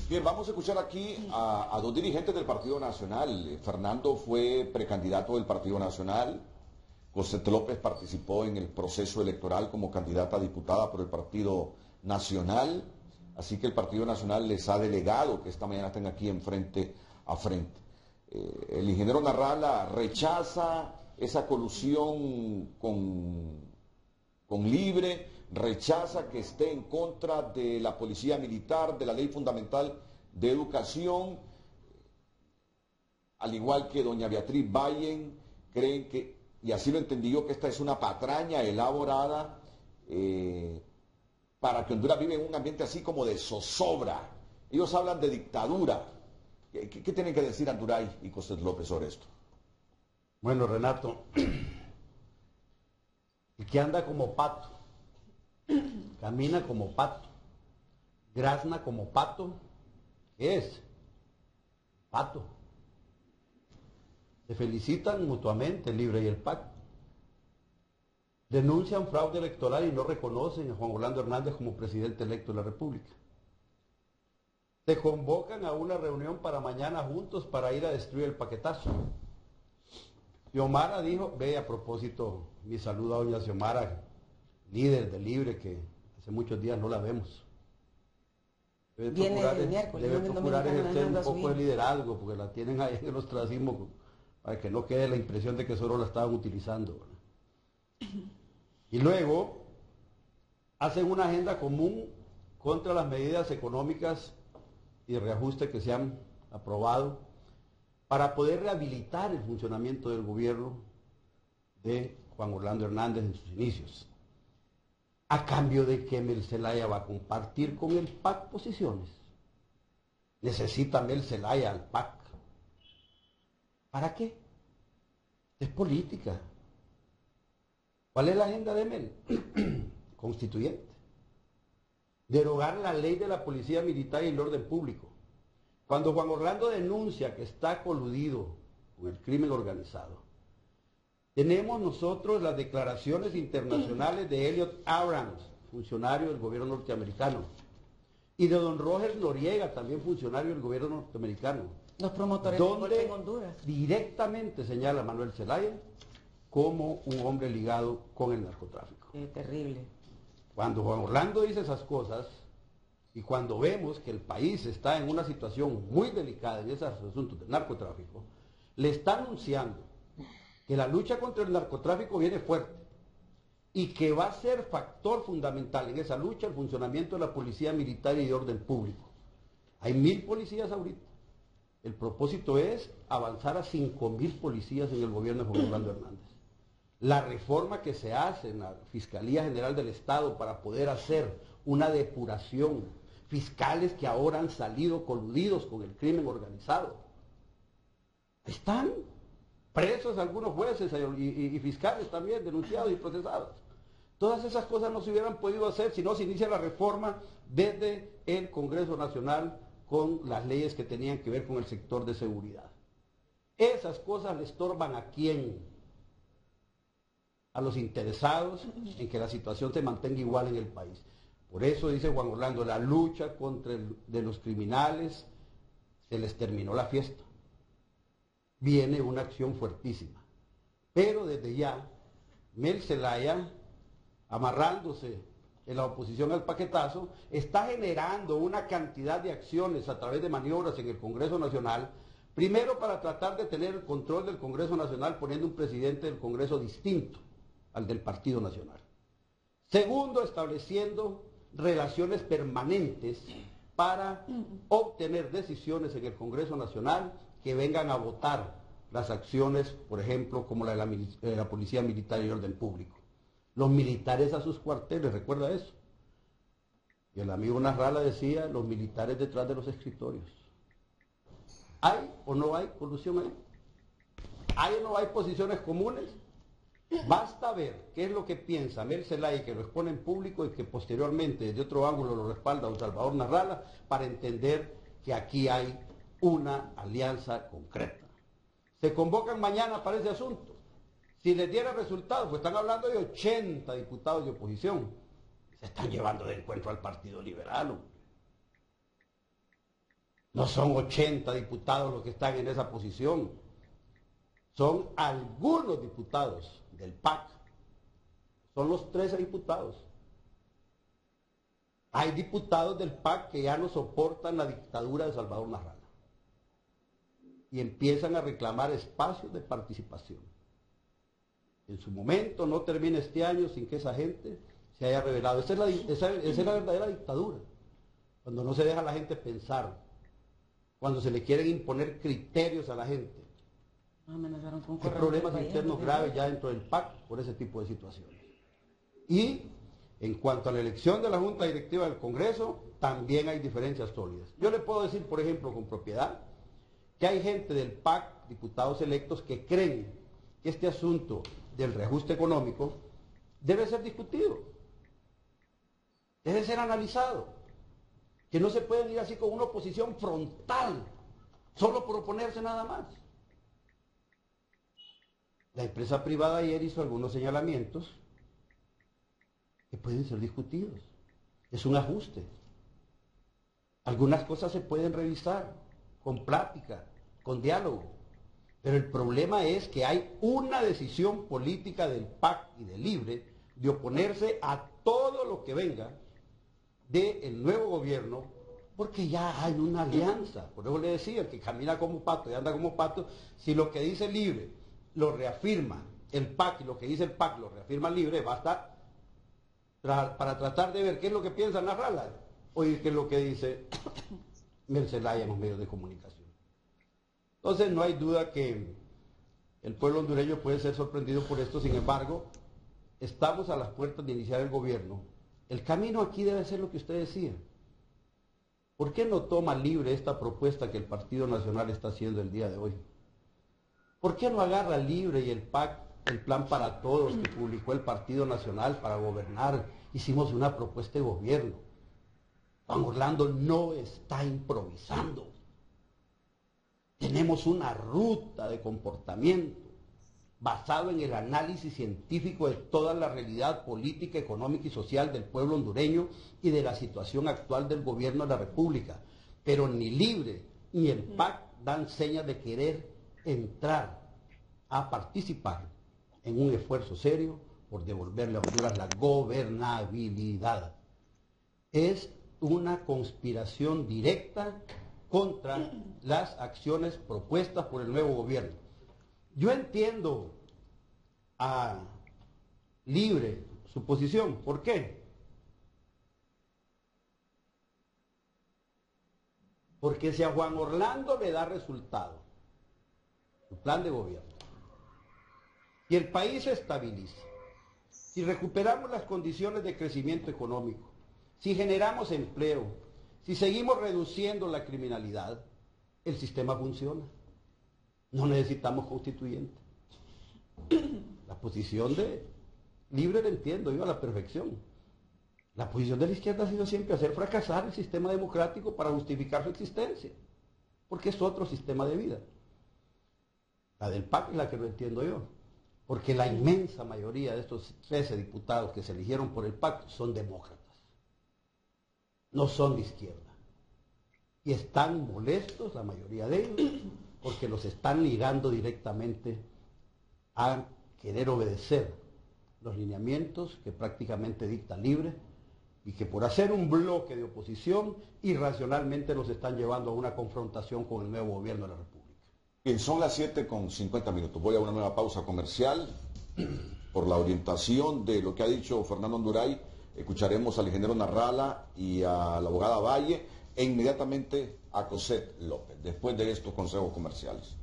Bien, vamos a escuchar aquí a dos dirigentes del Partido Nacional. Fernando fue precandidato del Partido Nacional. Cosette López participó en el proceso electoral como candidata a diputada por el Partido Nacional. Así que el Partido Nacional les ha delegado que esta mañana estén aquí en frente a frente. el ingeniero Narrala rechaza esa colusión con Libre, rechaza que esté en contra de la policía militar, de la ley fundamental de educación, al igual que doña Beatriz Valle, creen que, y así lo entendí yo, que esta es una patraña elaborada para que Honduras vive en un ambiente así como de zozobra. Ellos hablan de dictadura. ¿Qué tienen que decir Anduray y Costés López sobre esto? Bueno, Renato, el que anda como pato, camina como pato, grazna como pato, ¿qué es? Pato. Se felicitan mutuamente el Libre y el PAC. Denuncian fraude electoral y no reconocen a Juan Orlando Hernández como presidente electo de la República. Se convocan a una reunión para mañana juntos para ir a destruir el paquetazo. Xiomara dijo, ve, a propósito, mi saludo a doña Xiomara, líder del Libre, que hace muchos días no la vemos. Viene el miércoles, debe procurar ejercer un poco de liderazgo, porque la tienen ahí en el ostracismo, para que no quede la impresión de que solo la estaban utilizando, ¿verdad? Y luego hacen una agenda común contra las medidas económicas y de reajuste que se han aprobado para poder rehabilitar el funcionamiento del gobierno de Juan Orlando Hernández en sus inicios. A cambio de que Mel Zelaya va a compartir con el PAC posiciones. Necesita Mel Zelaya al PAC. ¿Para qué? Es política. ¿Cuál es la agenda de Mel? Constituyente. Derogar la ley de la policía militar y el orden público. Cuando Juan Orlando denuncia que está coludido con el crimen organizado, tenemos nosotros las declaraciones internacionales de Elliot Abrams, funcionario del gobierno norteamericano, y de don Roger Noriega, también funcionario del gobierno norteamericano. Los promotores de golpe en donde Honduras. directamente señala a Manuel Zelaya como un hombre ligado con el narcotráfico. Qué terrible. Cuando Juan Orlando dice esas cosas, y cuando vemos que el país está en una situación muy delicada en esos asuntos del narcotráfico, le está anunciando que la lucha contra el narcotráfico viene fuerte y que va a ser factor fundamental en esa lucha el funcionamiento de la policía militar y de orden público. Hay 1000 policías ahorita. El propósito es avanzar a 5000 policías en el gobierno de Juan Orlando Hernández. La reforma que se hace en la Fiscalía General del Estado para poder hacer una depuración, fiscales que ahora han salido coludidos con el crimen organizado. Están presos algunos jueces y fiscales también, denunciados y procesados. Todas esas cosas no se hubieran podido hacer si no se inicia la reforma desde el Congreso Nacional con las leyes que tenían que ver con el sector de seguridad. Esas cosas le estorban ¿a quién? A los interesados en que la situación se mantenga igual en el país. Por eso dice Juan Orlando, la lucha contra de los criminales, se les terminó la fiesta. Viene una acción fuertísima. Pero desde ya, Mel Zelaya, amarrándose en la oposición al paquetazo, está generando una cantidad de acciones a través de maniobras en el Congreso Nacional, primero para tratar de tener el control del Congreso Nacional poniendo un presidente del Congreso distinto al del Partido Nacional. Segundo, estableciendo relaciones permanentes para obtener decisiones en el Congreso Nacional que vengan a votar las acciones, por ejemplo, como la de la Policía Militar y Orden Público. Los militares a sus cuarteles, ¿recuerda eso? Y el amigo Narrala decía, los militares detrás de los escritorios. ¿Hay o no hay colusión ahí? ¿Hay o no hay posiciones comunes? Basta ver qué es lo que piensa Mel Zelaya, que lo expone en público y que posteriormente desde otro ángulo lo respalda don Salvador Narrala, para entender que aquí hay una alianza concreta. Se convocan mañana para ese asunto. Si les diera resultados, pues están hablando de 80 diputados de oposición. Se están llevando de encuentro al Partido Liberal, hombre. No son 80 diputados los que están en esa posición. Son algunos diputados del PAC. Son los 13 diputados. Hay diputados del PAC que ya no soportan la dictadura de Salvador Narrala. y empiezan a reclamar espacios de participación. En su momento no termina este año sin que esa gente se haya revelado. Esa es la verdadera dictadura. Cuando no se deja a la gente pensar, cuando se le quieren imponer criterios a la gente. Hay problemas internos graves ya dentro del PAC por ese tipo de situaciones. Y en cuanto a la elección de la Junta Directiva del Congreso, también hay diferencias sólidas. Yo le puedo decir, por ejemplo, con propiedad, que hay gente del PAC, diputados electos, que creen que este asunto del reajuste económico debe ser discutido, debe ser analizado, que no se pueden ir así con una oposición frontal, solo por oponerse nada más. La empresa privada ayer hizo algunos señalamientos que pueden ser discutidos. Es un ajuste. Algunas cosas se pueden revisar con plática, con diálogo. Pero el problema es que hay una decisión política del PAC y del Libre de oponerse a todo lo que venga del nuevo gobierno, porque ya hay una alianza. Por eso le decía, el que camina como pato y anda como pato, si lo que dice Libre lo reafirma el PAC y lo que dice el PAC lo reafirma Libre, basta para tratar de ver qué es lo que piensa Narrala, oír qué es lo que dice Mercelaya en los medios de comunicación. Entonces no hay duda que el pueblo hondureño puede ser sorprendido por esto. Sin embargo, estamos a las puertas de iniciar el gobierno. El camino aquí debe ser lo que usted decía. ¿Por qué no toma Libre esta propuesta que el Partido Nacional está haciendo el día de hoy? ¿Por qué no agarra Libre y el PAC el plan para todos que publicó el Partido Nacional para gobernar? Hicimos una propuesta de gobierno. Juan Orlando no está improvisando. Tenemos una ruta de comportamiento basado en el análisis científico de toda la realidad política, económica y social del pueblo hondureño y de la situación actual del gobierno de la República. Pero ni Libre ni el PAC dan señas de querer entrar a participar en un esfuerzo serio por devolverle a Honduras la gobernabilidad. Es una conspiración directa contra las acciones propuestas por el nuevo gobierno. Yo entiendo a Libre su posición. ¿Por qué? Porque si a Juan Orlando le da resultado su plan de gobierno y el país se estabiliza, si recuperamos las condiciones de crecimiento económico, si generamos empleo, si seguimos reduciendo la criminalidad, el sistema funciona. No necesitamos constituyente. La posición de Libre la entiendo yo a la perfección. La posición de la izquierda ha sido siempre hacer fracasar el sistema democrático para justificar su existencia, porque es otro sistema de vida. La del PAC es la que lo entiendo yo, porque la inmensa mayoría de estos 13 diputados que se eligieron por el PAC son demócratas, no son de izquierda. Y están molestos, la mayoría de ellos, porque los están ligando directamente a querer obedecer los lineamientos que prácticamente dicta Libre y que por hacer un bloque de oposición irracionalmente los están llevando a una confrontación con el nuevo gobierno de la República. Bien, son las 7:50. Voy a una nueva pausa comercial. Por la orientación de lo que ha dicho Fernando Honduray, escucharemos al ingeniero Narrala y a la abogada Valle e inmediatamente a Cosette López, después de estos consejos comerciales.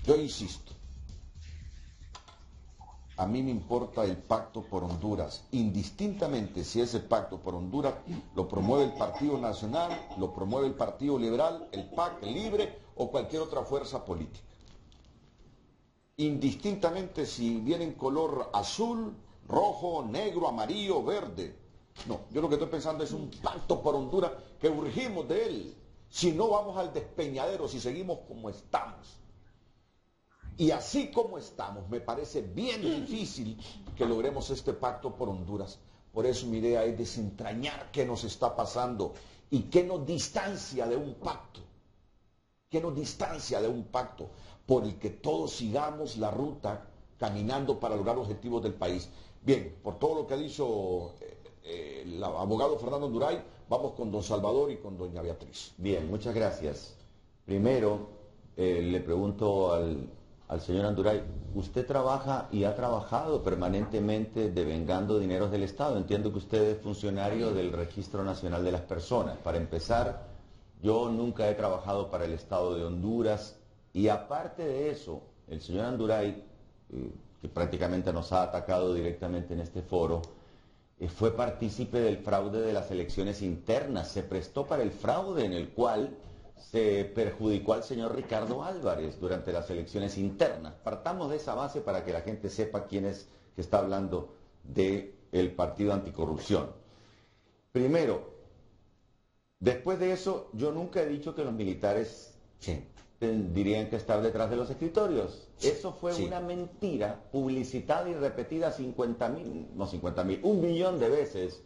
Yo insisto, a mí me importa el pacto por Honduras, indistintamente si ese pacto por Honduras lo promueve el Partido Nacional, lo promueve el Partido Liberal, el PAC, el Libre o cualquier otra fuerza política. Indistintamente si viene en color azul, rojo, negro, amarillo, verde. No, yo lo que estoy pensando es un pacto por Honduras que urgimos de él. Si no vamos al despeñadero, si seguimos como estamos. Y así como estamos, me parece bien difícil que logremos este pacto por Honduras. Por eso mi idea es desentrañar qué nos está pasando y qué nos distancia de un pacto. ¿Qué nos distancia de un pacto por el que todos sigamos la ruta caminando para lograr los objetivos del país? Bien, por todo lo que ha dicho el abogado Fernando Anduray, vamos con don Salvador y con doña Beatriz. Bien, muchas gracias. Primero, le pregunto al señor Anduray, ¿usted trabaja y ha trabajado permanentemente devengando dineros del Estado? Entiendo que usted es funcionario del Registro Nacional de las Personas. Para empezar, yo nunca he trabajado para el Estado de Honduras y aparte de eso, el señor Anduray, que prácticamente nos ha atacado directamente en este foro, fue partícipe del fraude de las elecciones internas, se prestó para el fraude en el cual se perjudicó al señor Ricardo Álvarez durante las elecciones internas. Partamos de esa base para que la gente sepa quién es que está hablando del Partido Anticorrupción. Primero, después de eso, yo nunca he dicho que los militares tendrían que estar detrás de los escritorios. Eso fue una mentira publicitada y repetida 1 millón de veces,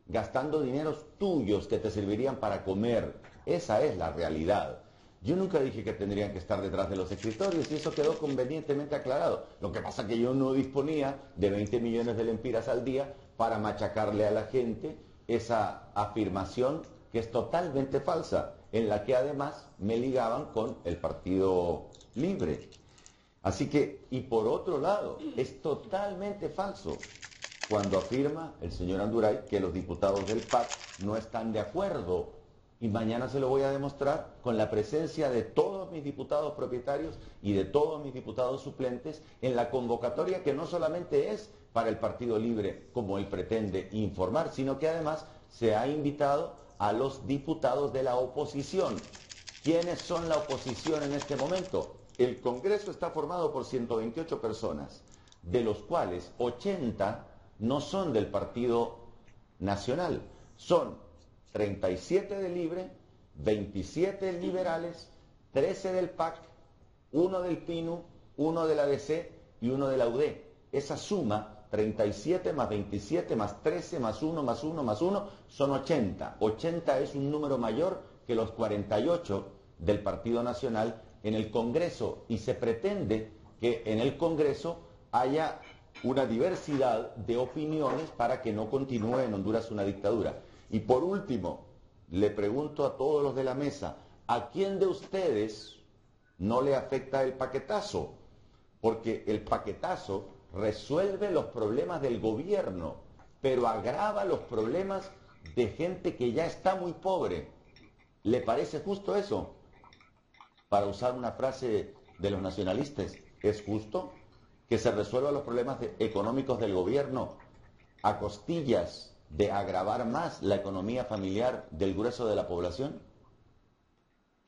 gastando dineros tuyos que te servirían para comer. Esa es la realidad. Yo nunca dije que tendrían que estar detrás de los escritorios y eso quedó convenientemente aclarado. Lo que pasa es que yo no disponía de 20 millones de lempiras al día para machacarle a la gente esa afirmación que es totalmente falsa, en la que además me ligaban con el Partido Libre. Así que, y por otro lado, es totalmente falso cuando afirma el señor Anduray que los diputados del PAC no están de acuerdo. Y mañana se lo voy a demostrar con la presencia de todos mis diputados propietarios y de todos mis diputados suplentes en la convocatoria que no solamente es para el Partido Libre, como él pretende informar, sino que además se ha invitado a los diputados de la oposición. ¿Quiénes son la oposición en este momento? El Congreso está formado por 128 personas, de los cuales 80 no son del Partido Nacional. Son 37 del Libre, 27 liberales, 13 del PAC, 1 del PINU, 1 de la DC y 1 de la UD. Esa suma, 37 más 27 más 13 más 1 más 1 más 1, son 80. 80 es un número mayor que los 48 del Partido Nacional en el Congreso y se pretende que en el Congreso haya una diversidad de opiniones para que no continúe en Honduras una dictadura. Y por último, le pregunto a todos los de la mesa, ¿a quién de ustedes no le afecta el paquetazo? Porque el paquetazo resuelve los problemas del gobierno, pero agrava los problemas de gente que ya está muy pobre. ¿Le parece justo eso? Para usar una frase de los nacionalistas, ¿es justo que se resuelvan los problemas económicos del gobierno a costillas de agravar más la economía familiar del grueso de la población?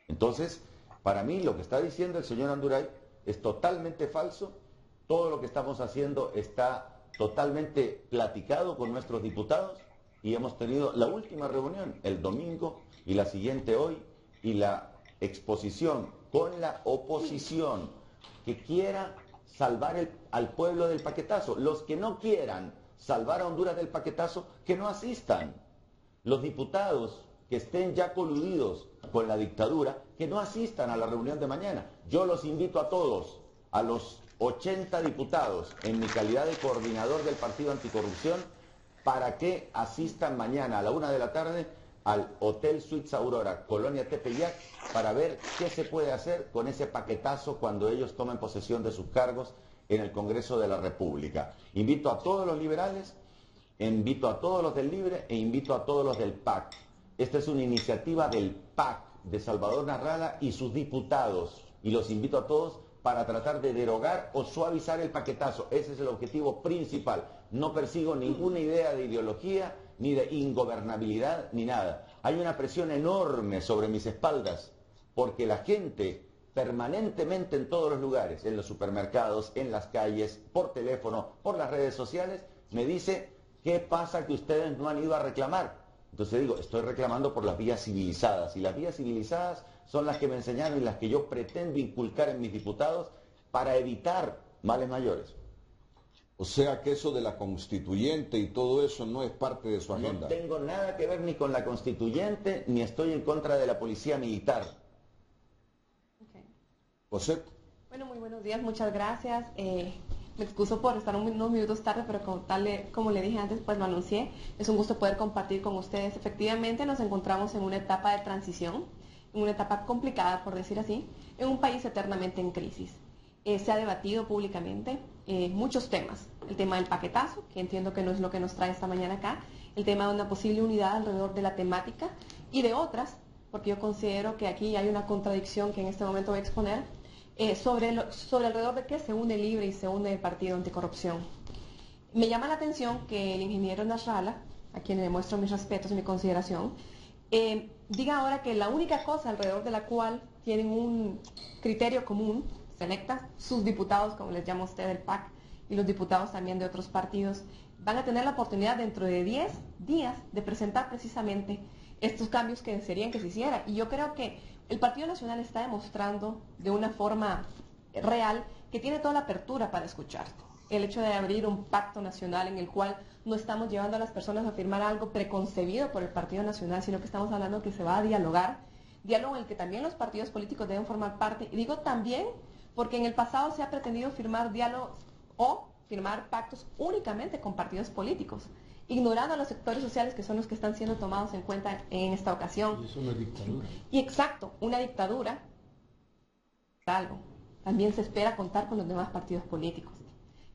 Entonces, para mí lo que está diciendo el señor Anduray es totalmente falso. Todo lo que estamos haciendo está totalmente platicado con nuestros diputados y hemos tenido la última reunión el domingo y la siguiente hoy y la exposición con la oposición que quiera salvar al pueblo del paquetazo. Los que no quieran salvar a Honduras del paquetazo, que no asistan. Los diputados que estén ya coludidos con la dictadura, que no asistan a la reunión de mañana. Yo los invito a todos, a los 80 diputados, en mi calidad de coordinador del Partido Anticorrupción, para que asistan mañana a la 1 de la tarde al Hotel Suites Aurora, Colonia Tepeyac, para ver qué se puede hacer con ese paquetazo cuando ellos tomen posesión de sus cargos en el Congreso de la República. Invito a todos los liberales, invito a todos los del Libre e invito a todos los del PAC. Esta es una iniciativa del PAC, de Salvador Narrala y sus diputados, y los invito a todos para tratar de derogar o suavizar el paquetazo. Ese es el objetivo principal. No persigo ninguna idea de ideología, ni de ingobernabilidad, ni nada. Hay una presión enorme sobre mis espaldas, porque la gente permanentemente en todos los lugares, en los supermercados, en las calles, por teléfono, por las redes sociales, me dice, ¿qué pasa que ustedes no han ido a reclamar? Entonces digo, estoy reclamando por las vías civilizadas, y las vías civilizadas son las que me enseñaron y las que yo pretendo inculcar en mis diputados para evitar males mayores. O sea que eso de la constituyente y todo eso no es parte de su agenda. No tengo nada que ver ni con la constituyente, ni estoy en contra de la policía militar. Okay. José. Bueno, muy buenos días, muchas gracias. Me excuso por estar unos minutos tarde, pero como le dije antes, pues lo anuncié. Es un gusto poder compartir con ustedes. Efectivamente, nos encontramos en una etapa de transición, en una etapa complicada, por decir así, en un país eternamente en crisis. Se ha debatido públicamente muchos temas. El tema del paquetazo, que entiendo que no es lo que nos trae esta mañana acá. El tema de una posible unidad alrededor de la temática y de otras, porque yo considero que aquí hay una contradicción que en este momento voy a exponer, sobre alrededor de qué se une Libre y se une el Partido Anticorrupción. Me llama la atención que el ingeniero Nasrallah, a quien le demuestro mis respetos y mi consideración, diga ahora que la única cosa alrededor de la cual tienen un criterio común, selecta, sus diputados, como les llama usted, del PAC, y los diputados también de otros partidos, van a tener la oportunidad dentro de 10 días de presentar precisamente estos cambios que serían que se hiciera. Y yo creo que el Partido Nacional está demostrando de una forma real que tiene toda la apertura para escuchar. El hecho de abrir un pacto nacional en el cual no estamos llevando a las personas a firmar algo preconcebido por el Partido Nacional, sino que estamos hablando que se va a dialogar, diálogo en el que también los partidos políticos deben formar parte. Y digo también porque en el pasado se ha pretendido firmar diálogos o firmar pactos únicamente con partidos políticos, ignorando a los sectores sociales que son los que están siendo tomados en cuenta en esta ocasión. Y eso no es dictadura. Y exacto, una dictadura, algo, también se espera contar con los demás partidos políticos.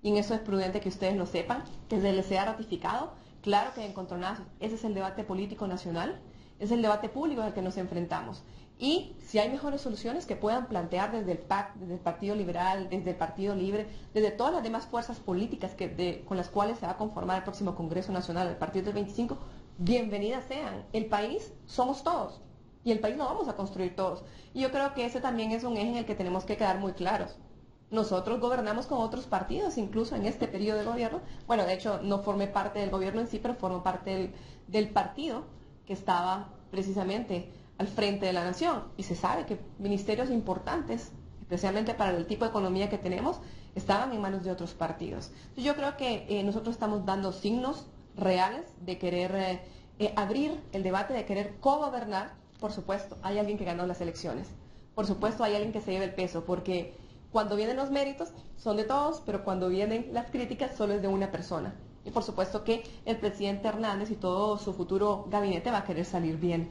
Y en eso es prudente que ustedes lo sepan, que se les sea ratificado. Claro que hay encontronazos, ese es el debate político nacional, es el debate público al que nos enfrentamos. Y si hay mejores soluciones que puedan plantear desde el PAC, desde el Partido Liberal, desde el Partido Libre, desde todas las demás fuerzas políticas con las cuales se va a conformar el próximo Congreso Nacional, el Partido del 25, bienvenidas sean. El país somos todos y el país lo vamos a construir todos. Y yo creo que ese también es un eje en el que tenemos que quedar muy claros. Nosotros gobernamos con otros partidos, incluso en este periodo de gobierno. Bueno, de hecho, no formé parte del gobierno en sí, pero formo parte del partido que estaba precisamente al frente de la nación. Y se sabe que ministerios importantes, especialmente para el tipo de economía que tenemos, estaban en manos de otros partidos. Entonces, yo creo que nosotros estamos dando signos reales de querer abrir el debate, de querer cogobernar. Por supuesto, hay alguien que ganó las elecciones. Por supuesto, hay alguien que se lleva el peso, porque cuando vienen los méritos son de todos, pero cuando vienen las críticas solo es de una persona. Y por supuesto que el presidente Hernández y todo su futuro gabinete va a querer salir bien.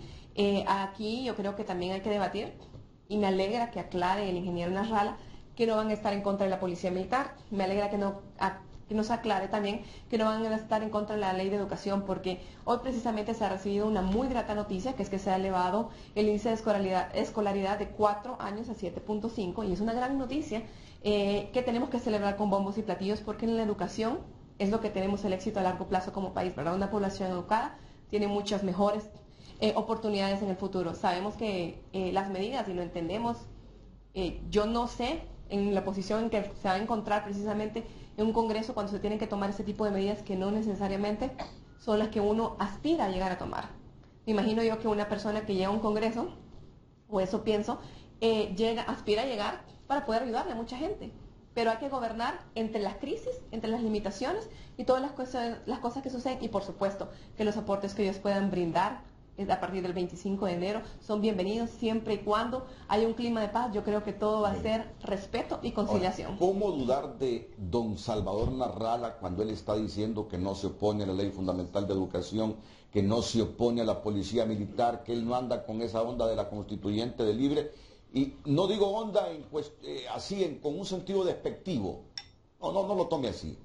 Aquí yo creo que también hay que debatir, y me alegra que aclare el ingeniero Nasrallah que no van a estar en contra de la policía militar. Me alegra que nos aclare también que no van a estar en contra de la ley de educación, porque hoy precisamente se ha recibido una muy grata noticia, que es que se ha elevado el índice de escolaridad de 4 años a 7.5, y es una gran noticia que tenemos que celebrar con bombos y platillos, porque en la educación es lo que tenemos el éxito a largo plazo como país, ¿verdad? Una población educada tiene muchas mejores oportunidades en el futuro. Sabemos que las medidas, y lo entendemos, yo no sé en la posición en que se va a encontrar precisamente en un Congreso cuando se tienen que tomar ese tipo de medidas que no necesariamente son las que uno aspira a llegar a tomar. Me imagino yo que una persona que llega a un Congreso, o eso pienso, aspira a llegar para poder ayudarle a mucha gente. Pero hay que gobernar entre las crisis, entre las limitaciones y todas las cosas que suceden, y por supuesto que los aportes que ellos puedan brindar a partir del 25 de enero son bienvenidos siempre y cuando haya un clima de paz. Yo creo que todo va a ser respeto y conciliación. Ahora, ¿cómo dudar de don Salvador Nasrallah cuando él está diciendo que no se opone a la Ley Fundamental de Educación, que no se opone a la policía militar, que él no anda con esa onda de la constituyente de Libre? Y no digo onda con un sentido despectivo. No lo tome así.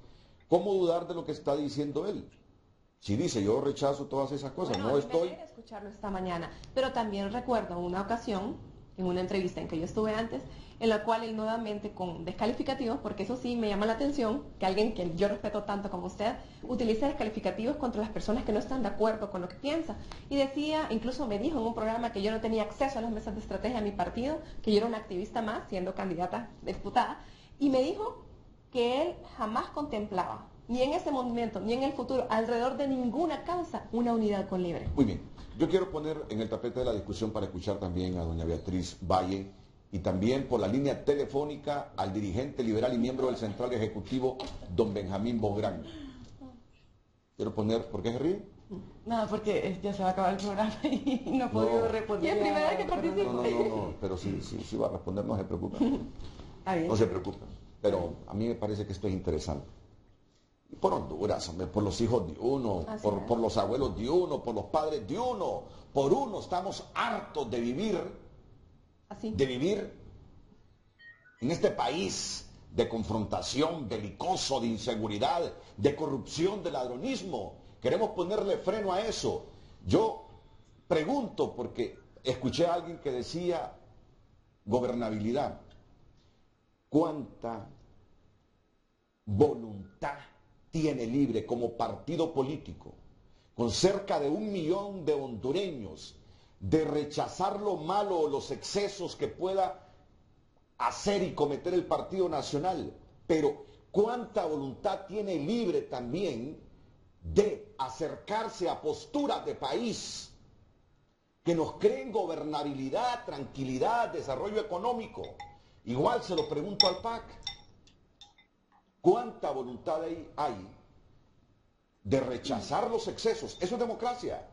¿Cómo dudar de lo que está diciendo él? Si dice, yo rechazo todas esas cosas, bueno, no estoy... Me escucharlo esta mañana, pero también recuerdo una ocasión, en una entrevista en que yo estuve antes, en la cual él nuevamente con descalificativos, porque eso sí me llama la atención, que alguien que yo respeto tanto como usted, utilice descalificativos contra las personas que no están de acuerdo con lo que piensa. Y decía, incluso me dijo en un programa que yo no tenía acceso a las mesas de estrategia de mi partido, que yo era una activista más, siendo candidata diputada, y me dijo que él jamás contemplaba ni en este momento, ni en el futuro, alrededor de ninguna causa, una unidad con Libre. Muy bien. Yo quiero poner en el tapete de la discusión para escuchar también a doña Beatriz Valle y también por la línea telefónica al dirigente liberal y miembro del Central Ejecutivo, don Benjamín Bográn. Quiero poner, ¿por qué se ríe? Nada, porque ya se va a acabar el programa y no he podido responder. Y es primera vez que participo. No, pero sí va a responder, no se preocupen. No se preocupen. Pero a mí me parece que esto es interesante. Y por Honduras, hombre, por los hijos de uno, por los abuelos de uno, por los padres de uno, por uno. Estamos hartos de vivir en este país de confrontación, belicoso, de inseguridad, de corrupción, de ladronismo. Queremos ponerle freno a eso. Yo pregunto, porque escuché a alguien que decía gobernabilidad. ¿Cuánta voluntad tiene Libre como partido político, con cerca de 1 millón de hondureños, de rechazar lo malo o los excesos que pueda hacer y cometer el Partido Nacional? Pero ¿cuánta voluntad tiene Libre también de acercarse a posturas de país que nos creen gobernabilidad, tranquilidad, desarrollo económico? Igual se lo pregunto al PAC. ¿Cuánta voluntad hay de rechazar los excesos? Eso es democracia.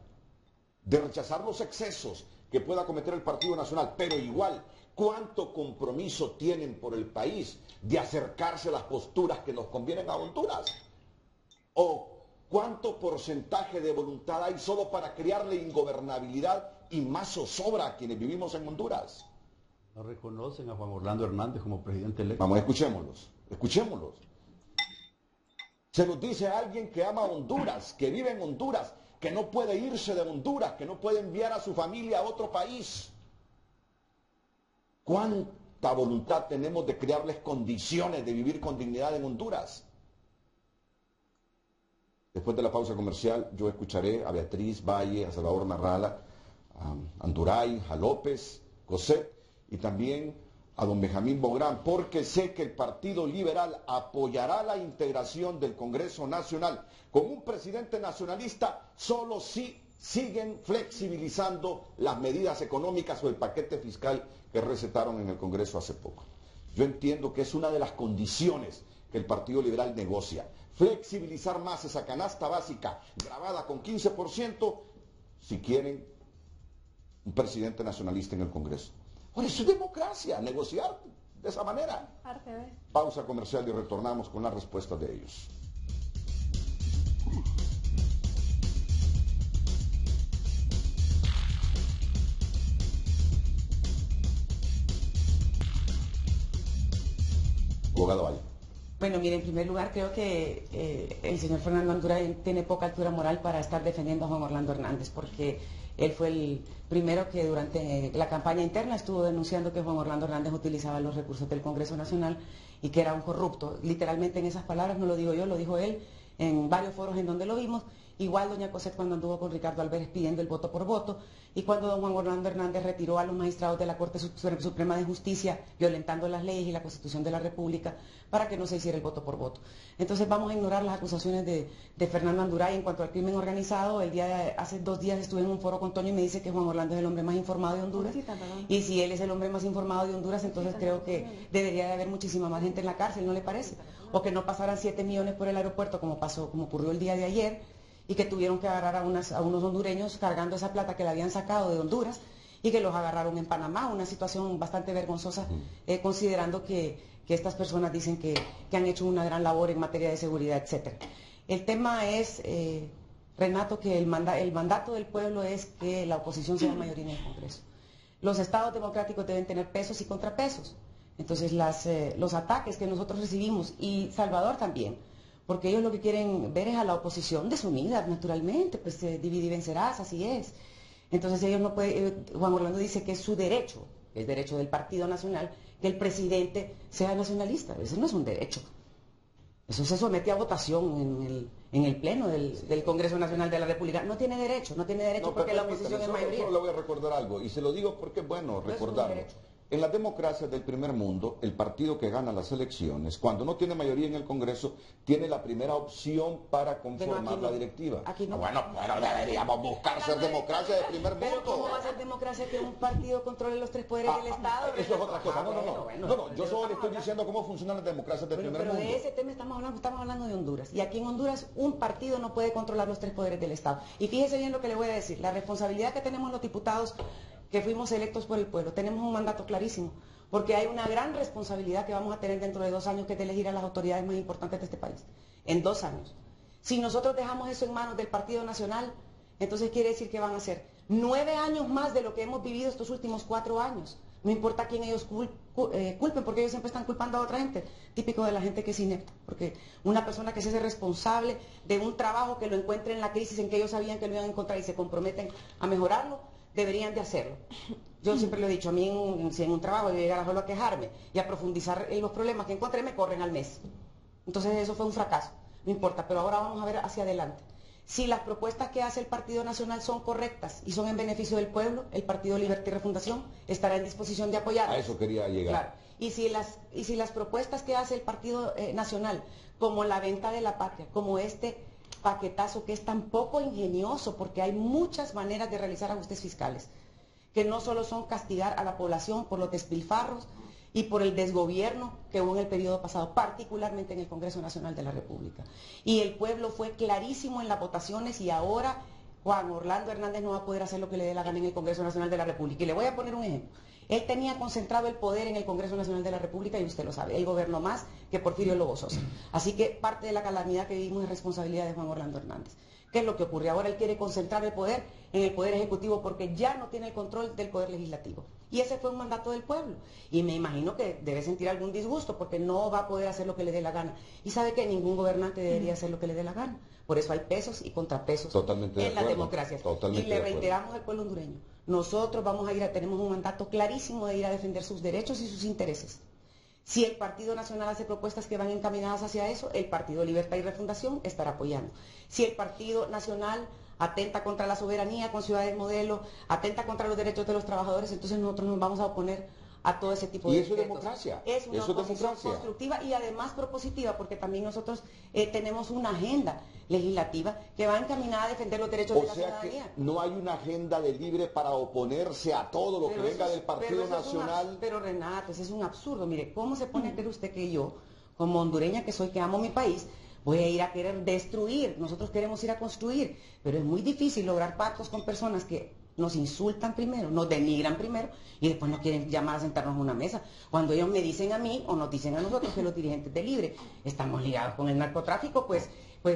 De rechazar los excesos que pueda cometer el Partido Nacional. Pero igual, ¿cuánto compromiso tienen por el país de acercarse a las posturas que nos convienen a Honduras? ¿O cuánto porcentaje de voluntad hay solo para crearle ingobernabilidad y más zozobra a quienes vivimos en Honduras? No reconocen a Juan Orlando Hernández como presidente electo. Vamos, escuchémoslos. Se nos dice a alguien que ama Honduras, que vive en Honduras, que no puede irse de Honduras, que no puede enviar a su familia a otro país. ¿Cuánta voluntad tenemos de crearles condiciones de vivir con dignidad en Honduras? Después de la pausa comercial, yo escucharé a Beatriz Valle, a Salvador Narrala, a Anduray, a López, Coset y también a don Benjamín Bográn, porque sé que el Partido Liberal apoyará la integración del Congreso Nacional con un presidente nacionalista solo si siguen flexibilizando las medidas económicas o el paquete fiscal que recetaron en el Congreso hace poco. Yo entiendo que es una de las condiciones que el Partido Liberal negocia. Flexibilizar más esa canasta básica grabada con 15% si quieren un presidente nacionalista en el Congreso. Por eso es democracia, negociar de esa manera. Pausa comercial y retornamos con las respuestas de ellos. Abogado Valle. Bueno, mire, en primer lugar creo que el señor Fernando Anduray tiene poca altura moral para estar defendiendo a Juan Orlando Hernández, porque él fue el primero que durante la campaña interna estuvo denunciando que Juan Orlando Hernández utilizaba los recursos del Congreso Nacional y que era un corrupto. Literalmente en esas palabras, no lo digo yo, lo dijo él en varios foros en donde lo vimos. Igual doña Coset cuando anduvo con Ricardo Alvarez pidiendo el voto por voto, y cuando don Juan Orlando Hernández retiró a los magistrados de la Corte Suprema de Justicia, violentando las leyes y la Constitución de la República, para que no se hiciera el voto por voto. Entonces vamos a ignorar las acusaciones de Fernando Anduray en cuanto al crimen organizado. Hace 2 días estuve en un foro con Toño y me dice que Juan Orlando es el hombre más informado de Honduras, y si él es el hombre más informado de Honduras, entonces creo que debería de haber muchísima más gente en la cárcel, ¿no le parece? O que no pasaran 7 millones por el aeropuerto como ocurrió el día de ayer, y que tuvieron que agarrar a unos hondureños cargando esa plata que le habían sacado de Honduras y que los agarraron en Panamá, una situación bastante vergonzosa, considerando que estas personas dicen que han hecho una gran labor en materia de seguridad, etc. El tema es, Renato, que el mandato del pueblo es que la oposición sea mayoría en el Congreso. Los estados democráticos deben tener pesos y contrapesos. Entonces los ataques que nosotros recibimos, y Salvador también, porque ellos lo que quieren ver es a la oposición desunida, naturalmente, pues divide y vencerás, así es. Entonces ellos no pueden, Juan Orlando dice que es su derecho, el derecho del Partido Nacional, que el presidente sea nacionalista. Ese no es un derecho. Eso se somete a votación en el Pleno del Congreso Nacional de la República. No tiene derecho porque la oposición es mayoría. Solo le voy a recordar algo, y se lo digo porque es bueno recordarlo. en las democracias del primer mundo, el partido que gana las elecciones, cuando no tiene mayoría en el Congreso, tiene la primera opción para conformar la directiva. Aquí no. Bueno, pero deberíamos buscar ser democracia del primer mundo. Pero ¿cómo va a ser democracia que un partido controle los tres poderes del Estado? Eso es otra cosa. No, yo solo le estoy diciendo cómo funcionan las democracias del primer mundo. Pero de ese tema estamos hablando de Honduras. Y aquí en Honduras un partido no puede controlar los tres poderes del Estado. Y fíjese bien lo que le voy a decir. La responsabilidad que tenemos los diputados que fuimos electos por el pueblo, tenemos un mandato clarísimo, porque hay una gran responsabilidad que vamos a tener dentro de 2 años, que es de elegir a las autoridades más importantes de este país, en 2 años. Si nosotros dejamos eso en manos del Partido Nacional, entonces quiere decir que van a ser 9 años más de lo que hemos vivido estos últimos 4 años. No importa quién ellos culpen, porque ellos siempre están culpando a otra gente, típico de la gente que es inepta, porque una persona que se hace responsable de un trabajo que lo encuentre en la crisis en que ellos sabían que lo iban a encontrar y se comprometen a mejorarlo, deberían de hacerlo. Yo siempre lo he dicho, a mí si en un trabajo yo llegara solo a quejarme y a profundizar en los problemas que encontré, me corren al mes. Entonces eso fue un fracaso, no importa, pero ahora vamos a ver hacia adelante. Si las propuestas que hace el Partido Nacional son correctas y son en beneficio del pueblo, el Partido Libertad y Refundación estará en disposición de apoyarlas. A eso quería llegar. Claro. Y si las propuestas que hace el Partido Nacional, como la venta de la patria, como este paquetazo que es tan poco ingenioso, porque hay muchas maneras de realizar ajustes fiscales, que no solo son castigar a la población por los despilfarros y por el desgobierno que hubo en el periodo pasado, particularmente en el Congreso Nacional de la República. Y el pueblo fue clarísimo en las votaciones y ahora Juan Orlando Hernández no va a poder hacer lo que le dé la gana en el Congreso Nacional de la República. Y le voy a poner un ejemplo. Él tenía concentrado el poder en el Congreso Nacional de la República y usted lo sabe, él gobernó más que Porfirio Lobo Sosa. Así que parte de la calamidad que vivimos es responsabilidad de Juan Orlando Hernández. ¿Qué es lo que ocurre? Ahora él quiere concentrar el poder en el Poder Ejecutivo porque ya no tiene el control del Poder Legislativo. Y ese fue un mandato del pueblo. Y me imagino que debe sentir algún disgusto porque no va a poder hacer lo que le dé la gana. Y sabe que ningún gobernante debería hacer lo que le dé la gana. Por eso hay pesos y contrapesos en la democracia. Y le reiteramos al pueblo hondureño, nosotros vamos a tenemos un mandato clarísimo de ir a defender sus derechos y sus intereses. Si el Partido Nacional hace propuestas que van encaminadas hacia eso, el Partido Libertad y Refundación estará apoyando. Si el Partido Nacional atenta contra la soberanía con ciudades modelo, atenta contra los derechos de los trabajadores, entonces nosotros nos vamos a oponer a todo ese tipo de decretos. Y eso es democracia. Es una oposición constructiva y además propositiva, porque también nosotros tenemos una agenda legislativa que va encaminada a defender los derechos de la ciudadanía. Que no hay una agenda de libre para oponerse a todo lo que venga del Partido Nacional. Pero Renato, ese es un absurdo. Mire, ¿cómo se pone a creer usted que yo, como hondureña que soy, que amo mi país, voy a ir a querer destruir? Nosotros queremos ir a construir, pero es muy difícil lograr pactos con personas que nos insultan primero, nos denigran primero y después nos quieren llamar a sentarnos a una mesa. Cuando ellos me dicen a mí o nos dicen a nosotros que los dirigentes de Libre estamos ligados con el narcotráfico, pues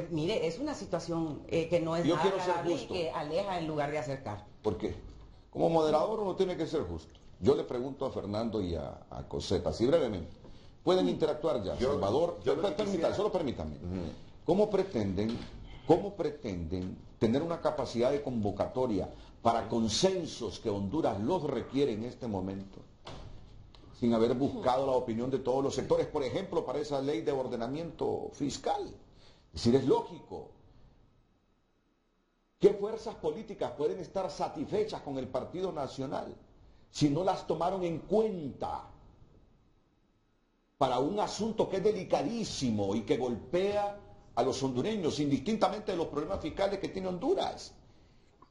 mire, es una situación que no es nada agradable y que aleja en lugar de acercar. ¿Por qué? Como moderador uno tiene que ser justo. Yo le pregunto a Fernando y a Coseta, así brevemente, pueden interactuar ya. Salvador, solo permítanme. ¿Cómo pretenden tener una capacidad de convocatoria para consensos que Honduras los requiere en este momento, sin haber buscado la opinión de todos los sectores, por ejemplo, para esa ley de ordenamiento fiscal? Es decir, es lógico. ¿Qué fuerzas políticas pueden estar satisfechas con el Partido Nacional si no las tomaron en cuenta para un asunto que es delicadísimo y que golpea a los hondureños, indistintamente de los problemas fiscales que tiene Honduras?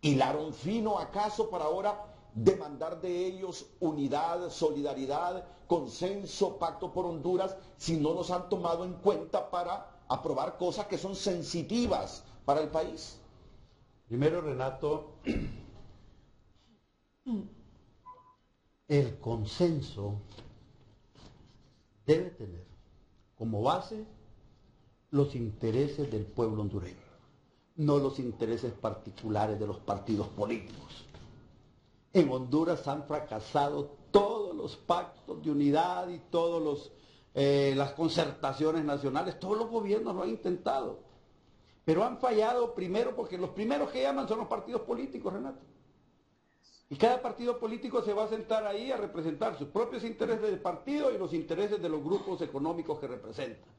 ¿Hilaron fino acaso para ahora demandar de ellos unidad, solidaridad, consenso, pacto por Honduras, si no los han tomado en cuenta para aprobar cosas que son sensitivas para el país? Primero, Renato, el consenso debe tener como base los intereses del pueblo hondureño, no los intereses particulares de los partidos políticos. En Honduras han fracasado todos los pactos de unidad y todas las concertaciones nacionales, todos los gobiernos lo han intentado, pero han fallado primero porque los primeros que llaman son los partidos políticos, Renato. Y cada partido político se va a sentar ahí a representar sus propios intereses del partido y los intereses de los grupos económicos que representan.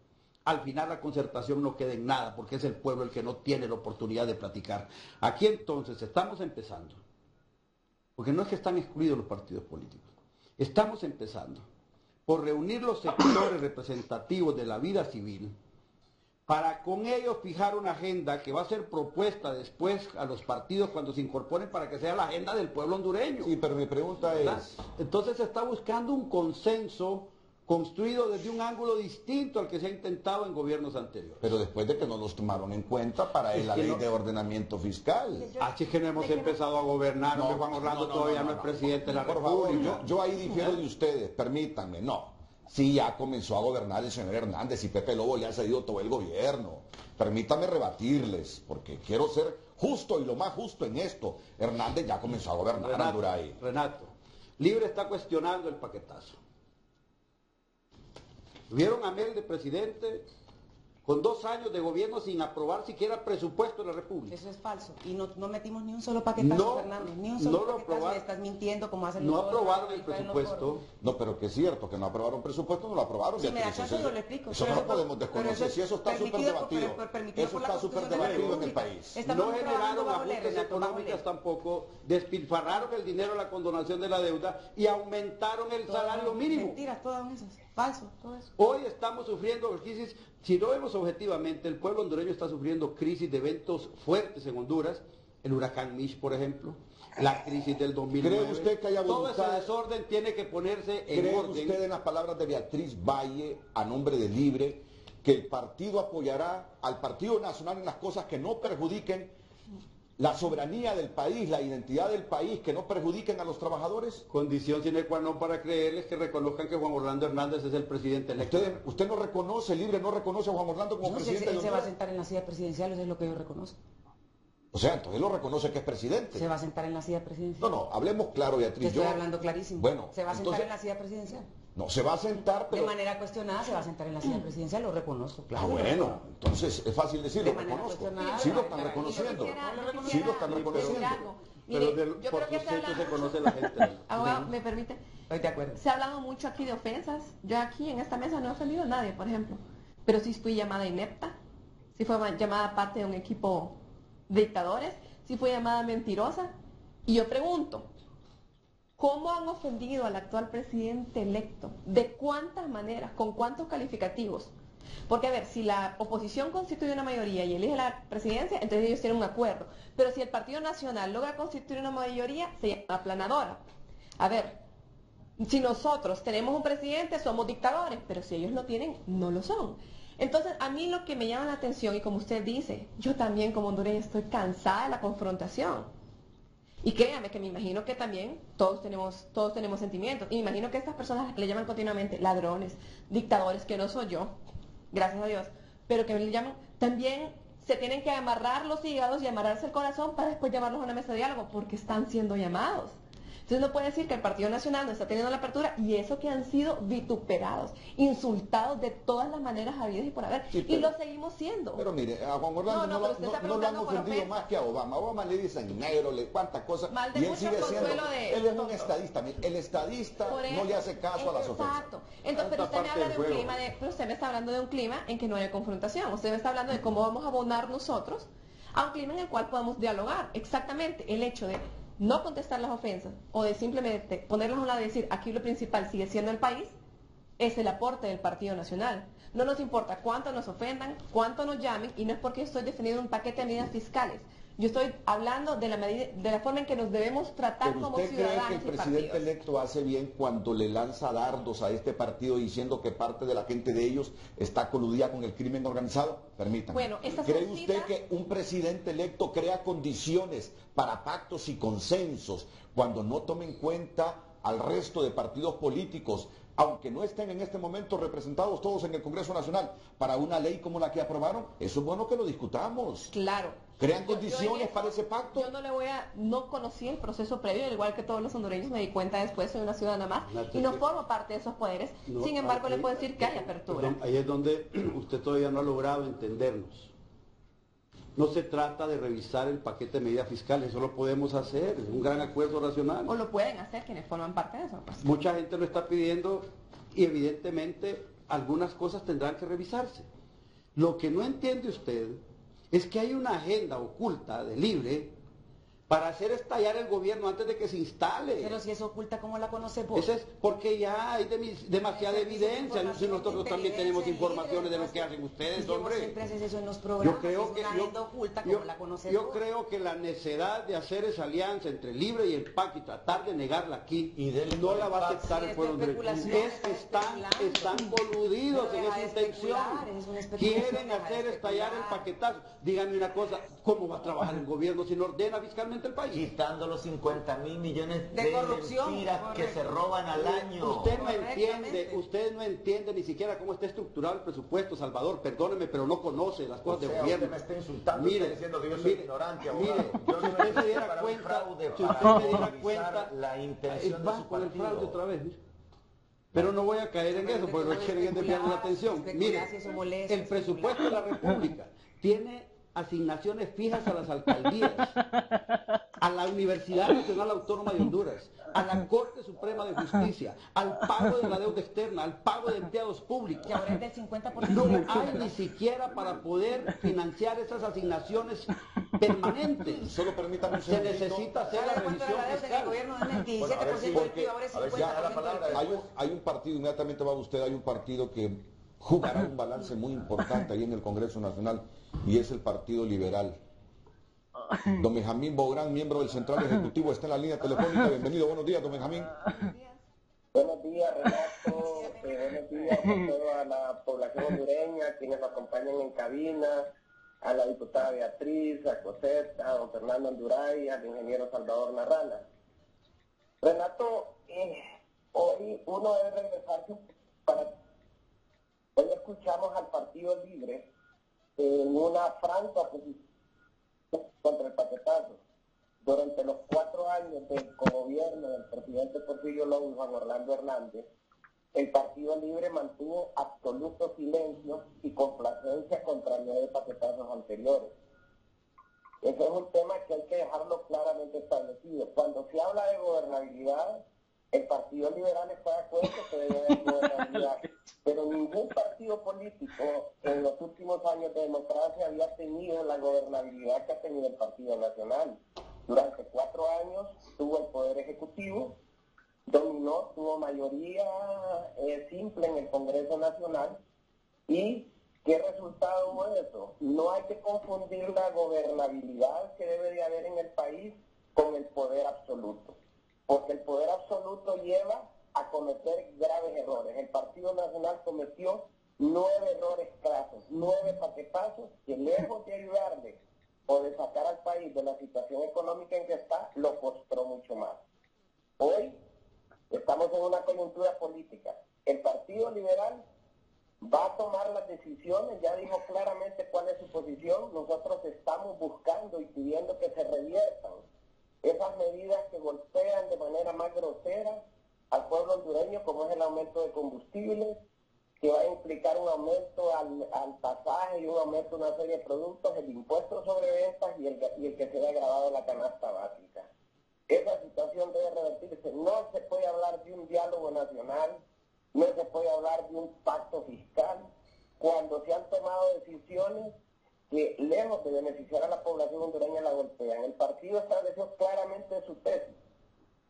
Al final la concertación no queda en nada, porque es el pueblo el que no tiene la oportunidad de platicar. Aquí entonces estamos empezando, porque no es que están excluidos los partidos políticos, Estamos empezando por reunir los sectores representativos de la vida civil para con ellos fijar una agenda que va a ser propuesta después a los partidos cuando se incorporen para que sea la agenda del pueblo hondureño. Sí, pero mi pregunta ¿verdad? es... Entonces se está buscando un consenso construido desde un ángulo distinto al que se ha intentado en gobiernos anteriores. Pero después de que no los tomaron en cuenta para Es la que ley no. de ordenamiento fiscal. Así es que no hemos empezado a gobernar, que Juan Orlando todavía no es presidente de la Por favor, República. yo ahí difiero de ustedes, permítanme, no. Sí, ya comenzó a gobernar el señor Hernández y Pepe Lobo le ha cedido todo el gobierno. Permítanme rebatirles, porque quiero ser justo y lo más justo en esto. Hernández ya comenzó a gobernar Anduray. Renato, Libre está cuestionando el paquetazo. Vieron a Mel de presidente con 2 años de gobierno sin aprobar siquiera presupuesto de la República. Eso es falso. Y no metimos ni un solo paquetazo, No, Fernández. Ni un solo no lo paquetazo. aprobaron. Le estás mintiendo como hacen No todos los aprobaron el países, presupuesto. No, pero que es cierto que no aprobaron presupuesto, no lo aprobaron. Si me da Beatriz, chance, eso- yo lo explico. Eso Pero no lo eso- podemos pero desconocer, si eso está súper permitido debatido. permitido Eso por la está súper Constitución de la debatido en el República. país. Estamos No generaron trabajando bajo ley, ajustes Renato, bajo económicas ley. tampoco, despilfarraron el dinero de la condonación de la deuda y aumentaron el salario mínimo. Mentiras, todas esas. Falso, todo eso. Hoy estamos sufriendo crisis, si lo vemos objetivamente, el pueblo hondureño está sufriendo crisis de eventos fuertes en Honduras, el huracán Mish, por ejemplo, la crisis del 2009. ¿Cree usted que haya Todo ese voluntad? desorden tiene que ponerse en ¿Cree orden. usted en las palabras de Beatriz Valle, a nombre de Libre, que el partido apoyará al Partido Nacional en las cosas que no perjudiquen la soberanía del país, la identidad del país, que no perjudiquen a los trabajadores? Condición sine qua non para creerles que reconozcan que Juan Orlando Hernández es el presidente electo. Usted no reconoce, Libre no reconoce a Juan Orlando como No sé si presidente él de se va a Honduras. sentar en la silla presidencial, eso es lo que yo reconozco. O sea, entonces él lo reconoce que es presidente. Se va a sentar en la silla presidencial. No, hablemos claro, Te Beatriz. estoy hablando clarísimo. Bueno, se va a sentar entonces- en la silla presidencial. No, se va a sentar, pero... De manera cuestionada se va a sentar en la silla presidencial, lo reconozco, Ah, claro. bueno, entonces es fácil decirlo, De manera reconozco. cuestionada, Sí lo pero- están pero- reconociendo. Yo quisiera Sí lo están decir reconociendo. algo. Pero Mire, del- yo por creo que sus se hechos habla... se conoce la gente. Abogado, ¿me permite? Estoy de acuerdo. Se ha hablado mucho aquí de ofensas. Yo aquí en esta mesa no he ofendido a nadie, por ejemplo. Pero sí fui llamada inepta, sí fue llamada parte de un equipo de dictadores, sí fue llamada mentirosa. Y yo pregunto, ¿cómo han ofendido al actual presidente electo? ¿De cuántas maneras? ¿Con cuántos calificativos? Porque a ver, si la oposición constituye una mayoría y elige la presidencia, entonces ellos tienen un acuerdo. Pero si el Partido Nacional logra constituir una mayoría, se llama aplanadora. A ver, si nosotros tenemos un presidente, somos dictadores, pero si ellos lo tienen, no lo son. Entonces, a mí lo que me llama la atención, y como usted dice, yo también como hondureña estoy cansada de la confrontación. Y créame que me imagino que también todos tenemos sentimientos. Y me imagino que estas personas que le llaman continuamente ladrones, dictadores, que no soy yo, gracias a Dios, pero que le llaman, también se tienen que amarrar los hígados y amarrarse el corazón para después llamarlos a una mesa de diálogo, porque están siendo llamados. Entonces no puede decir que el Partido Nacional no está teniendo la apertura y eso que han sido vituperados, insultados de todas las maneras habidas y por haber. Sí, y lo seguimos siendo. Pero mire, a Juan Orlando No, pero usted está no lo han preguntando por ofendido ofensa. más que a Obama. A Obama le dicen negro, le cuántas cosas. Mal de Y él mucho sigue siendo, consuelo de- él es un estadista. Mire, el estadista Por no eso, le hace caso a las ofensas. Exacto. Entonces, pero Esta usted me parte habla del de un juego. clima pero usted me está hablando de un clima en que no hay confrontación. Usted me está hablando de cómo vamos a abonar nosotros a un clima en el cual podamos dialogar. Exactamente. El hecho de no contestar las ofensas o de simplemente ponerlas a un lado y decir aquí lo principal sigue siendo el país, es el aporte del Partido Nacional. No nos importa cuánto nos ofendan, cuánto nos llamen, y no es porque yo estoy defendiendo un paquete de medidas fiscales. Yo estoy hablando de la forma en que nos debemos tratar Pero como usted cree que ciudadanos el y presidente partidos. electo hace bien cuando le lanza dardos a este partido diciendo que parte de la gente de ellos está coludida con el crimen organizado? Permítame. Bueno, estas son ¿Cree usted citas- que un presidente electo crea condiciones para pactos y consensos cuando no tome en cuenta al resto de partidos políticos, aunque no estén en este momento representados todos en el Congreso Nacional, para una ley como la que aprobaron? Eso es bueno que lo discutamos. Claro. ¿Crean Yo condiciones en eso, para ese pacto? Yo no conocí el proceso previo, al igual que todos los hondureños, me di cuenta después, soy una ciudadana más, y no formo parte de esos poderes. No, Sin embargo, le ahí- puedo decir que hay apertura. Perdón, ahí es donde usted todavía no ha logrado entendernos. No se trata de revisar el paquete de medidas fiscales, eso lo podemos hacer, es un gran acuerdo racional. O lo pueden hacer quienes forman parte de eso. Pues. Mucha gente lo está pidiendo y evidentemente algunas cosas tendrán que revisarse. Lo que no entiende usted es que hay una agenda oculta de Libre para hacer estallar el gobierno antes de que se instale. Pero si es oculta, ¿cómo la conoces vos? Eso es porque ya hay demasiada evidencia. Si nosotros también tenemos informaciones de lo que hacen ustedes, hombre. Siempre haces eso en los programas. Yo creo que es una agenda oculta, ¿cómo la conoces yo vos? creo que la necesidad de hacer esa alianza entre el Libre y el PAC y tratar de negarla aquí Y del no la va a PAC. aceptar Sí, el pueblo es hondureño. especulación, Es que están especulando. coludidos Pero en deja esa de intención. especular, es una especulación, Quieren deja de hacer estallar el especular. paquetazo. Díganme una cosa, ¿cómo va a trabajar el gobierno si no ordena fiscalmente el país? Quitando los 50.000 millones De de corrupción, mentiras que correcto. se roban al año. Usted no entiende ni siquiera cómo está estructurado el presupuesto, Salvador, perdóneme, pero no conoce las cosas de gobierno. Usted me está insultando, está diciendo que yo soy ignorante, abogado. Mire, Yo si no usted estoy se diera para un cuenta, fraude, si para usted se diera revisar cuenta, la intención de va su con el fraude partido. otra vez. Mire. Pero no voy a caer en eso, porque no quieren desviar la atención. Mire, el presupuesto de la República tiene asignaciones fijas a las alcaldías, a la Universidad Nacional Autónoma de Honduras, a la Corte Suprema de Justicia, al pago de la deuda externa, al pago de empleados públicos. Que ahora es del 50%. No hay ni siquiera para poder financiar esas asignaciones permanentes. Solo permítame un Se segundito. necesita hacer la ¿Sabe cuánto revisión era la deuda del fiscal. gobierno? Es el 17% Bueno, a ver si- del PIB, ahora es a ver si 50% da la palabra. del PIB. Hay un partido, inmediatamente va usted, hay un partido que jugará un balance muy importante ahí en el Congreso Nacional y es el Partido Liberal. Don Benjamín Bográn, miembro del Central Ejecutivo, está en la línea telefónica. Bienvenido, buenos días, don Benjamín. Buenos días, Renato. Buenos días a toda la población hondureña, quienes nos acompañan en cabina, a la diputada Beatriz, a Coseta, a don Fernando Anduray, al ingeniero Salvador Narrala. Renato, hoy uno debe regresarse para... Hoy escuchamos al Partido Libre en una franca oposición contra el paquetazo. Durante los 4 años del cogobierno del presidente Porfirio Lobo y Juan Orlando Hernández, el Partido Libre mantuvo absoluto silencio y complacencia contra 9 paquetazos anteriores. Ese es un tema que hay que dejarlo claramente establecido. Cuando se habla de gobernabilidad, el Partido Liberal está de acuerdo que debe haber gobernabilidad, pero ningún partido político en los últimos años de democracia había tenido la gobernabilidad que ha tenido el Partido Nacional. Durante 4 años tuvo el Poder Ejecutivo, dominó, tuvo mayoría simple en el Congreso Nacional. ¿Y qué resultado hubo de eso? No hay que confundir la gobernabilidad que debe de haber en el país con el poder absoluto, porque el poder absoluto lleva a cometer graves errores. El Partido Nacional cometió 9 errores crasos, 9 paquetazos que lejos de ayudarle o de sacar al país de la situación económica en que está, lo postró mucho más. Hoy estamos en una coyuntura política. El Partido Liberal va a tomar las decisiones, ya dijo claramente cuál es su posición. Nosotros estamos buscando y pidiendo que se reviertan esas medidas que golpean de manera más grosera al pueblo hondureño, como es el aumento de combustibles, que va a implicar un aumento al pasaje y un aumento de una serie de productos, el impuesto sobre ventas y el que será grabado en la canasta básica. Esa situación debe revertirse. No se puede hablar de un diálogo nacional, no se puede hablar de un pacto fiscal, cuando se han tomado decisiones que, lejos de beneficiar a la población hondureña, la golpean. El partido estableció claramente su tesis,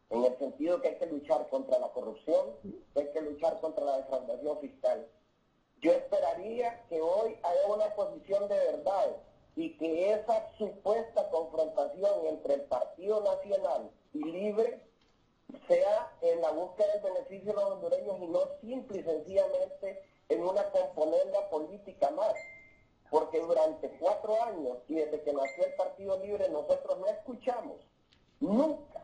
en el sentido que hay que luchar contra la corrupción, que hay que luchar contra la defraudación fiscal. Yo esperaría que hoy haya una posición de verdad y que esa supuesta confrontación entre el Partido Nacional y Libre sea en la búsqueda del beneficio de los hondureños y no simple y sencillamente en una componenda política más. Porque durante 4 años y desde que nació el Partido Libre nosotros no escuchamos nunca,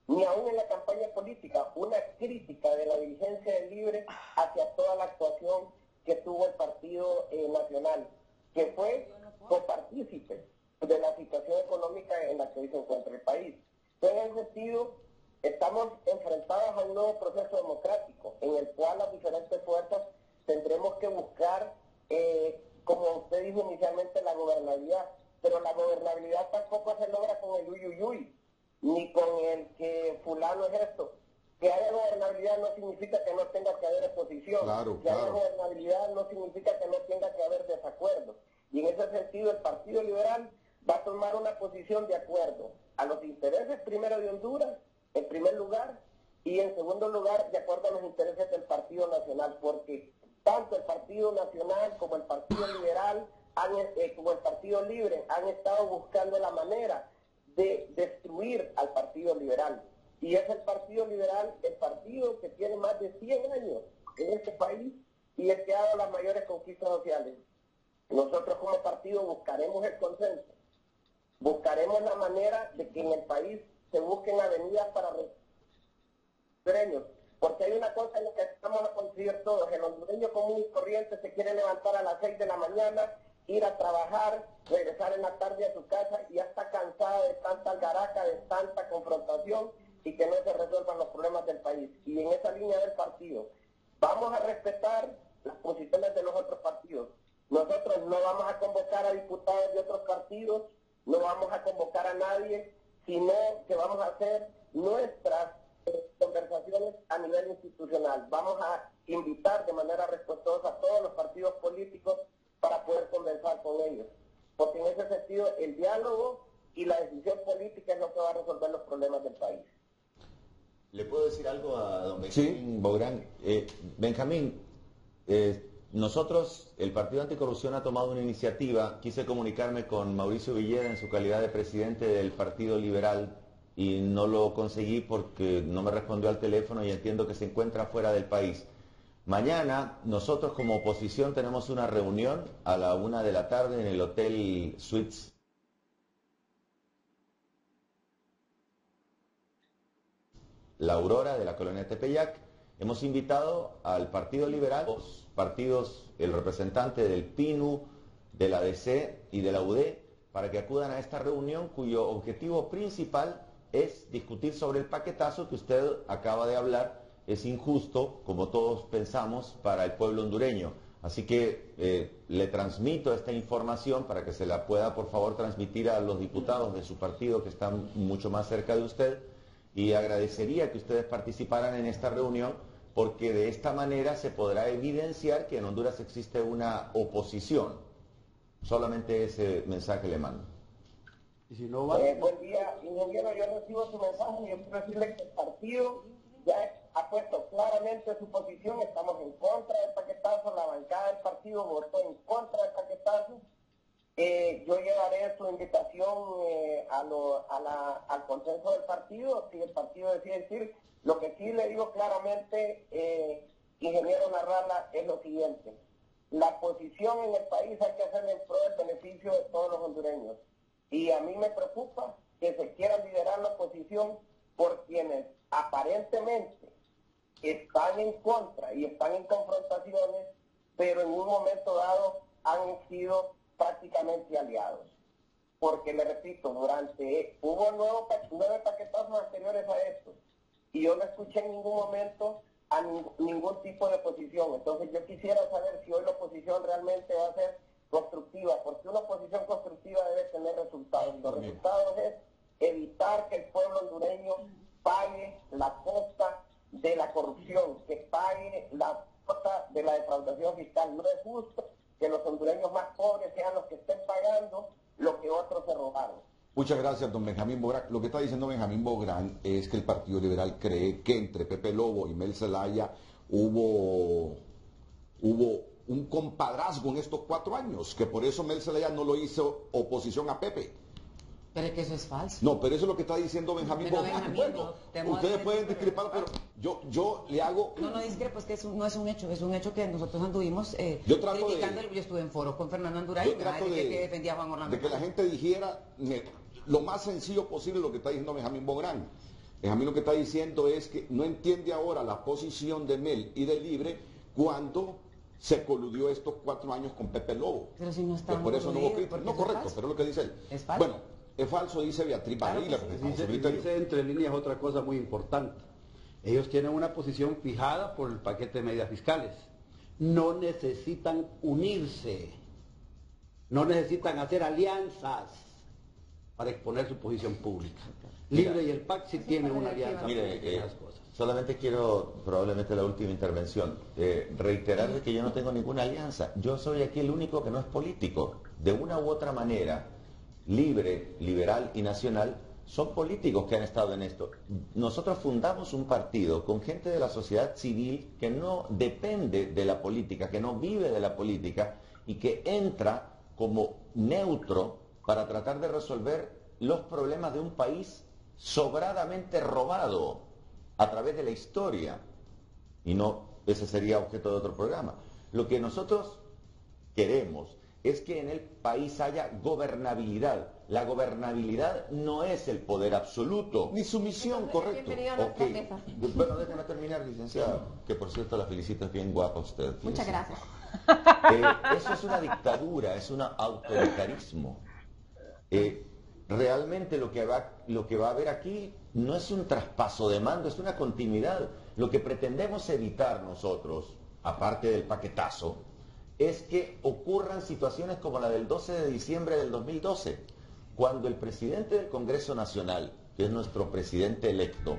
ni aún en la campaña política, una crítica de la dirigencia del Libre hacia toda la actuación que tuvo el Partido Nacional, que fue copartícipe de la situación económica en la que hoy se encuentra el país. Entonces, en ese sentido, estamos enfrentados a un nuevo proceso democrático, en el cual las diferentes fuerzas tendremos que buscar, como usted dijo inicialmente, la gobernabilidad, pero la gobernabilidad tampoco se logra con el uyuyuy, ni con el que fulano es esto. Que haya gobernabilidad no significa que no tenga que haber oposición. Claro, que haya claro. gobernabilidad no significa que no tenga que haber desacuerdo. Y en ese sentido el Partido Liberal va a tomar una posición de acuerdo. a los intereses primero de Honduras, en primer lugar, y en segundo lugar, de acuerdo a los intereses del Partido Nacional, porque tanto el Partido Nacional como el Partido Liberal, como el Partido Libre, han estado buscando la manera de destruir al Partido Liberal. Y es el Partido Liberal, el partido que tiene más de 100 años en este país y el que ha dado las mayores conquistas sociales. Nosotros como partido buscaremos el consenso, buscaremos la manera de que en el país se busquen avenidas para los hondureños, porque hay una cosa en la que estamos a coincidir todos: el hondureño común y corriente se quiere levantar a las 6 de la mañana, ir a trabajar, regresar en la tarde a su casa y ya está cansado de tanta algaraca, de tanta confrontación y que no se resuelvan los problemas del país. Y en esa línea del partido, vamos a respetar las posiciones de los otros partidos. Nosotros no vamos a convocar a diputados de otros partidos, no vamos a convocar a nadie, sino que vamos a hacer nuestras conversaciones a nivel institucional. Vamos a invitar de manera respetuosa a todos los partidos políticos para poder conversar con ellos. Porque en ese sentido el diálogo y la decisión política es lo que va a resolver los problemas del país. ¿Le puedo decir algo a don Benjamín Bográn? Benjamín, nosotros, el Partido Anticorrupción ha tomado una iniciativa. Quise comunicarme con Mauricio Villeda en su calidad de presidente del Partido Liberal y no lo conseguí porque no me respondió al teléfono y entiendo que se encuentra fuera del país. Mañana nosotros como oposición tenemos una reunión a la 1 de la tarde en el Hotel Suites La Aurora de la colonia Tepeyac. Hemos invitado al Partido Liberal, los partidos, el representante del PINU, de la DC y de la UD, para que acudan a esta reunión cuyo objetivo principal es discutir sobre el paquetazo que usted acaba de hablar. Es injusto, como todos pensamos, para el pueblo hondureño. Así que le transmito esta información para que se la pueda, por favor, transmitir a los diputados de su partido que están mucho más cerca de usted. Y agradecería que ustedes participaran en esta reunión, porque de esta manera se podrá evidenciar que en Honduras existe una oposición. Solamente ese mensaje le mando. Y si no va... Buen día, ingeniero, yo recibo su mensaje y yo quiero decirle que el partido ya ha puesto claramente su posición. Estamos en contra del paquetazo, la bancada del partido votó en contra del paquetazo. Yo llevaré su invitación al consenso del partido, si el partido decide decir. Lo que sí le digo claramente, ingeniero Narrala, es lo siguiente: la posición en el país hay que hacerla en pro del beneficio de todos los hondureños. Y a mí me preocupa que se quiera liderar la oposición por quienes aparentemente están en contra y están en confrontaciones, pero en un momento dado han sido prácticamente aliados. Porque, le repito, hubo 9 paquetazos anteriores a esto, y yo no escuché en ningún momento a ningún tipo de oposición. Entonces yo quisiera saber si hoy la oposición realmente va a ser constructiva, porque una oposición constructiva debe tener resultados. Los resultados es evitar que el pueblo hondureño pague la costa de la corrupción, que pague la costa de la defraudación fiscal. No es justo que los hondureños más pobres sean los que estén pagando lo que otros se robaron. Muchas gracias, don Benjamín Bográn. Lo que está diciendo Benjamín Bográn es que el Partido Liberal cree que entre Pepe Lobo y Mel Zelaya hubo un compadrazgo en estos 4 años, que por eso Mel Zelaya no lo hizo oposición a Pepe. Pero es que eso es falso. No, pero eso es lo que está diciendo Benjamín Bográn. Bueno, ustedes pueden discrepar, pero yo le hago... No discrepo, es que no es un hecho que nosotros anduvimos criticando. Yo estuve en foro con Fernando Anduray, que defendía a Juan Orlando. De que la gente dijera lo más sencillo posible lo que está diciendo Benjamín Bográn. Benjamín lo que está diciendo es que no entiende ahora la posición de Mel y de Libre cuando se coludió estos 4 años con Pepe Lobo. Pero si no está por eso no hubo crítica. No, correcto, pero es lo que dice él. Es falso. Bueno, es falso, dice Beatriz Varela. Dice entre líneas otra cosa muy importante. Ellos tienen una posición fijada por el paquete de medidas fiscales. No necesitan unirse. No necesitan hacer alianzas para exponer su posición pública. Libre y el PAC sí tienen una alianza. Mire, solamente quiero, probablemente la última intervención, reiterarle que yo no tengo ninguna alianza. Yo soy aquí el único que no es político. De una u otra manera, Libre, Liberal y Nacional son políticos que han estado en esto. Nosotros fundamos un partido con gente de la sociedad civil que no depende de la política, que no vive de la política y que entra como neutro para tratar de resolver los problemas de un país sobradamente robado a través de la historia. Y no, ese sería objeto de otro programa. Lo que nosotros queremos es que en el país haya gobernabilidad. La gobernabilidad no es el poder absoluto. Ni sumisión, correcto. Bienvenido a nuestra mesa. Bueno, déjame terminar, licenciada, que por cierto la felicito, es bien guapa usted. Fíjese. Muchas gracias. Eso es una dictadura, es un autoritarismo. Realmente lo que va a haber aquí no es un traspaso de mando, es una continuidad. Lo que pretendemos evitar nosotros, aparte del paquetazo, es que ocurran situaciones como la del 12 de diciembre del 2012, cuando el presidente del Congreso Nacional, que es nuestro presidente electo,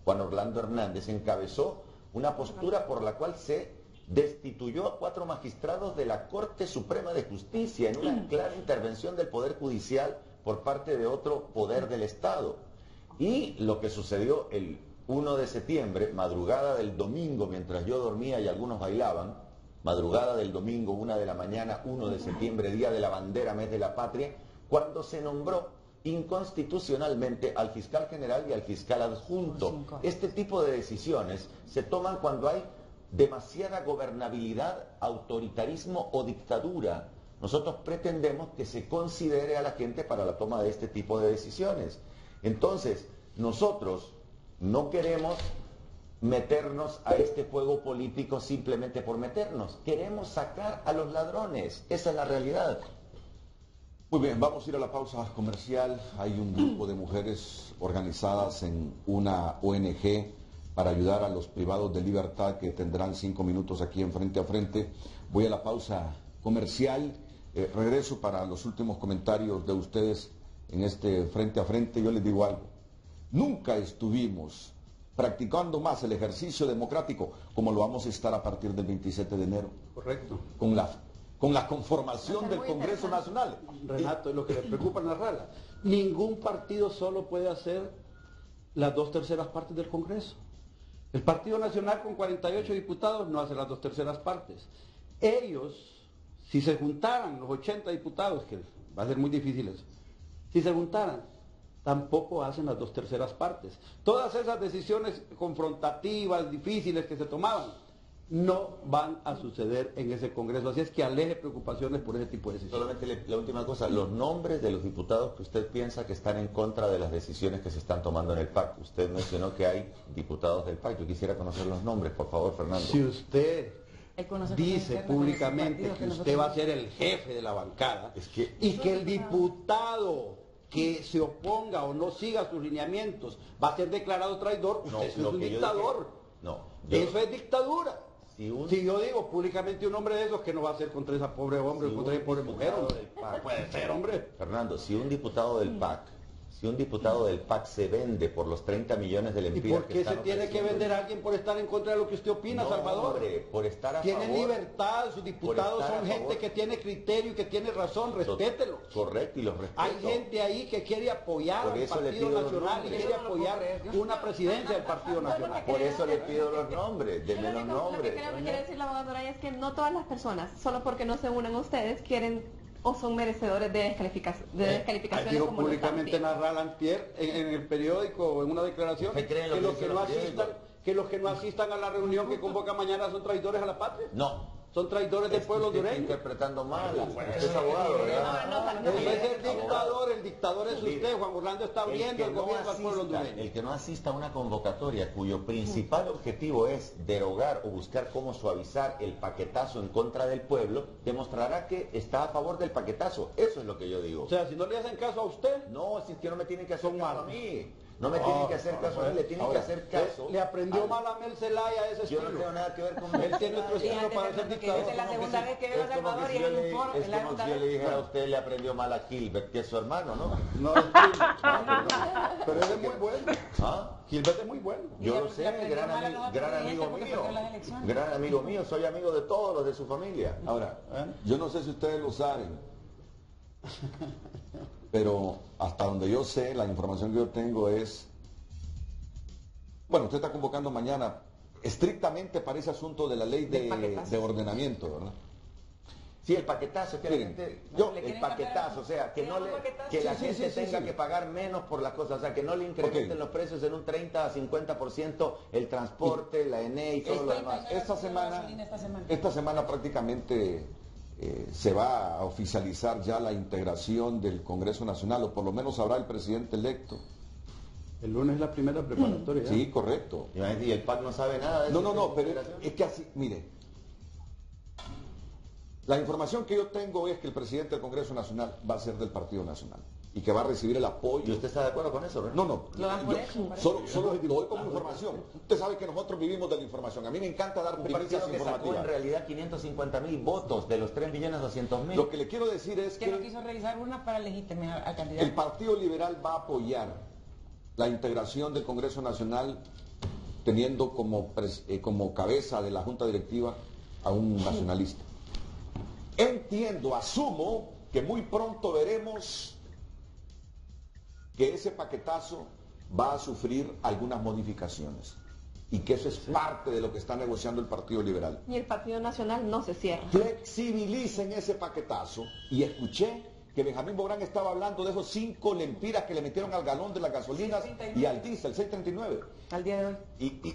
Juan Orlando Hernández, encabezó una postura por la cual se destituyó a 4 magistrados de la Corte Suprema de Justicia en una clara intervención del Poder Judicial por parte de otro poder del Estado. Y lo que sucedió el 1 de septiembre, madrugada del domingo, mientras yo dormía y algunos bailaban, madrugada del domingo, 1 de la mañana, 1 de septiembre, Día de la Bandera, mes de la Patria, cuando se nombró inconstitucionalmente al fiscal general y al fiscal adjunto. Este tipo de decisiones se toman cuando hay demasiada gobernabilidad, autoritarismo o dictadura. Nosotros pretendemos que se considere a la gente para la toma de este tipo de decisiones. Entonces, nosotros no queremos meternos a este juego político simplemente por meternos. Queremos sacar a los ladrones. Esa es la realidad. Muy bien, vamos a ir a la pausa comercial. Hay un grupo de mujeres organizadas en una ONG para ayudar a los privados de libertad que tendrán 5 minutos aquí en Frente a Frente. Voy a la pausa comercial. Regreso para los últimos comentarios de ustedes en este Frente a Frente. Yo les digo algo. Nunca estuvimos practicando más el ejercicio democrático como lo vamos a estar a partir del 27 de enero. Correcto. Con la conformación del Congreso Nacional. Renato, lo que le preocupa narrarla. Ningún partido solo puede hacer las 2/3 partes del Congreso. El Partido Nacional con 48 diputados no hace las 2/3 partes. Ellos, si se juntaran los 80 diputados, que va a ser muy difícil eso, si se juntaran, tampoco hacen las 2/3 partes. Todas esas decisiones confrontativas, difíciles que se tomaban, no van a suceder en ese Congreso. Así es que aleje preocupaciones por ese tipo de decisiones. Solamente la última cosa, los nombres de los diputados que usted piensa que están en contra de las decisiones que se están tomando en el PAC. Usted mencionó que hay diputados del PAC. Yo quisiera conocer los nombres, por favor, Fernando. Si usted dice públicamente que usted va a ser el jefe de la bancada y que el diputado que se oponga o no siga sus lineamientos va a ser declarado traidor, usted es un dictador. Eso es dictadura. Si yo digo públicamente un hombre de esos, que no va a hacer contra esa pobre hombre o contra esa pobre mujer, no puede ser, hombre. Fernando, si un diputado del PAC se vende por los 30 millones de ¿Y lempiras por qué se tiene que vender a alguien por estar en contra de lo que usted opina, No, Salvador? hombre, por estar a Tienen favor. libertad, sus diputados estar son a gente favor. que tiene criterio y que tiene razón, respételos. Correcto, y los respeto. Hay gente ahí que quiere apoyar Por al eso le Partido pido los Nacional y nombres. quiere apoyar una presidencia del Partido Nacional. Por eso le pido los nombres, Yo denme los Lo que nombres. creo que quiere decir la abogada Doraya es que no todas las personas, solo porque no se unen a ustedes, quieren o son merecedores de descalificaciones Digo como lo están públicamente haciendo. narrar antier en el periódico o en una declaración ¿Usted cree en lo que que los dice que no los periódicos? que los que no asistan a la reunión que convoca mañana son traidores a la patria. No. Son traidores del pueblo Usted está hondureño. interpretando mal. Usted es abogado, ¿verdad? Ese es el dictador, el dictador es usted. Juan Orlando está abriendo el gobierno al pueblo hondureño. El que no asista a una convocatoria cuyo principal objetivo es derogar o buscar cómo suavizar el paquetazo en contra del pueblo, demostrará que está a favor del paquetazo. Eso es lo que yo digo. O sea, si no le hacen caso a usted, No, si es que no me tienen que hacer Son caso a malos. mí. No me tienen que hacer caso a mí, le tienen que hacer caso. le aprendió mal a Mel Zelaya ese Yo no estilo. tengo nada que ver con Él tiene otro Sí, estilo antes para de ser que dictador. es la segunda vez que veo a Es como Salvador que y si yo en el le- informe, es es la como segunda si yo le vez. dijera a usted le aprendió mal a Gilbert, que es su hermano, ¿no? No, es Gilbert. Pero él es muy bueno. ¿Ah? Gilbert es muy bueno. Yo Y lo le sé, aprendió gran, mal a los gran presidentes amigo porque mío. perdió las elecciones. Gran amigo mío, soy amigo de todos los de su familia. Ahora, yo no sé si ustedes lo saben, pero hasta donde yo sé, la información que yo tengo es, bueno, usted está convocando mañana estrictamente para ese asunto de la ley de ordenamiento, ¿verdad? Sí, el paquetazo, que Miren, la gente, yo- el paquetazo, o sea, que no le, que la Sí, gente sí, tenga sí. que pagar menos por las cosas, o sea, que no le incrementen Ok. los precios en un 30 a 50% el transporte, la ENE y todo lo demás. Esta semana prácticamente se va a oficializar ya la integración del Congreso Nacional, o por lo menos habrá el presidente electo. El lunes es la primera preparatoria. ¿ya? Sí, correcto. Y el PAC no sabe nada de eso. No, pero es que así, mire, la información que yo tengo es que el presidente del Congreso Nacional va a ser del Partido Nacional y que va a recibir el ¿Y apoyo. usted está de acuerdo con eso, No, no, Lo dan por yo hecho, parece. solo lo doy como información. Usted sabe que nosotros vivimos de la información. A mí me encanta dar Un primicias partido que sacó en informativas. realidad 550.000 votos de los 3.200.000. Lo que le quiero decir es Que no que quiso realizar una para legitimar al candidato. el Partido Liberal va a apoyar la integración del Congreso Nacional teniendo como cabeza de la Junta Directiva a un nacionalista. Entiendo, asumo que muy pronto veremos que ese paquetazo va a sufrir algunas modificaciones y que eso es parte de lo que está negociando el Partido Liberal. Y el Partido Nacional no se cierra. Flexibilicen ese paquetazo y escuché que Benjamín Bográn estaba hablando de esos 5 lempiras que le metieron al galón de las gasolinas y al diésel, 6.39. Al día de hoy.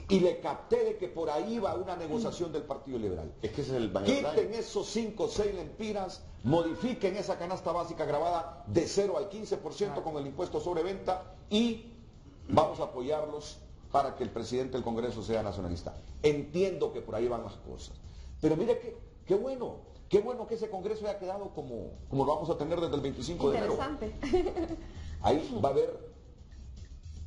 Y le capté de que por ahí va una negociación del Partido Liberal. Es que ese es el mayor Quiten daño. esos 5 o 6 lempiras, modifiquen esa canasta básica grabada de 0 al 15% con el impuesto sobre venta y vamos a apoyarlos para que el presidente del Congreso sea nacionalista. Entiendo que por ahí van las cosas. Pero mire qué bueno que ese Congreso haya quedado como lo vamos a tener desde el 25 de enero. Interesante. Ahí va a haber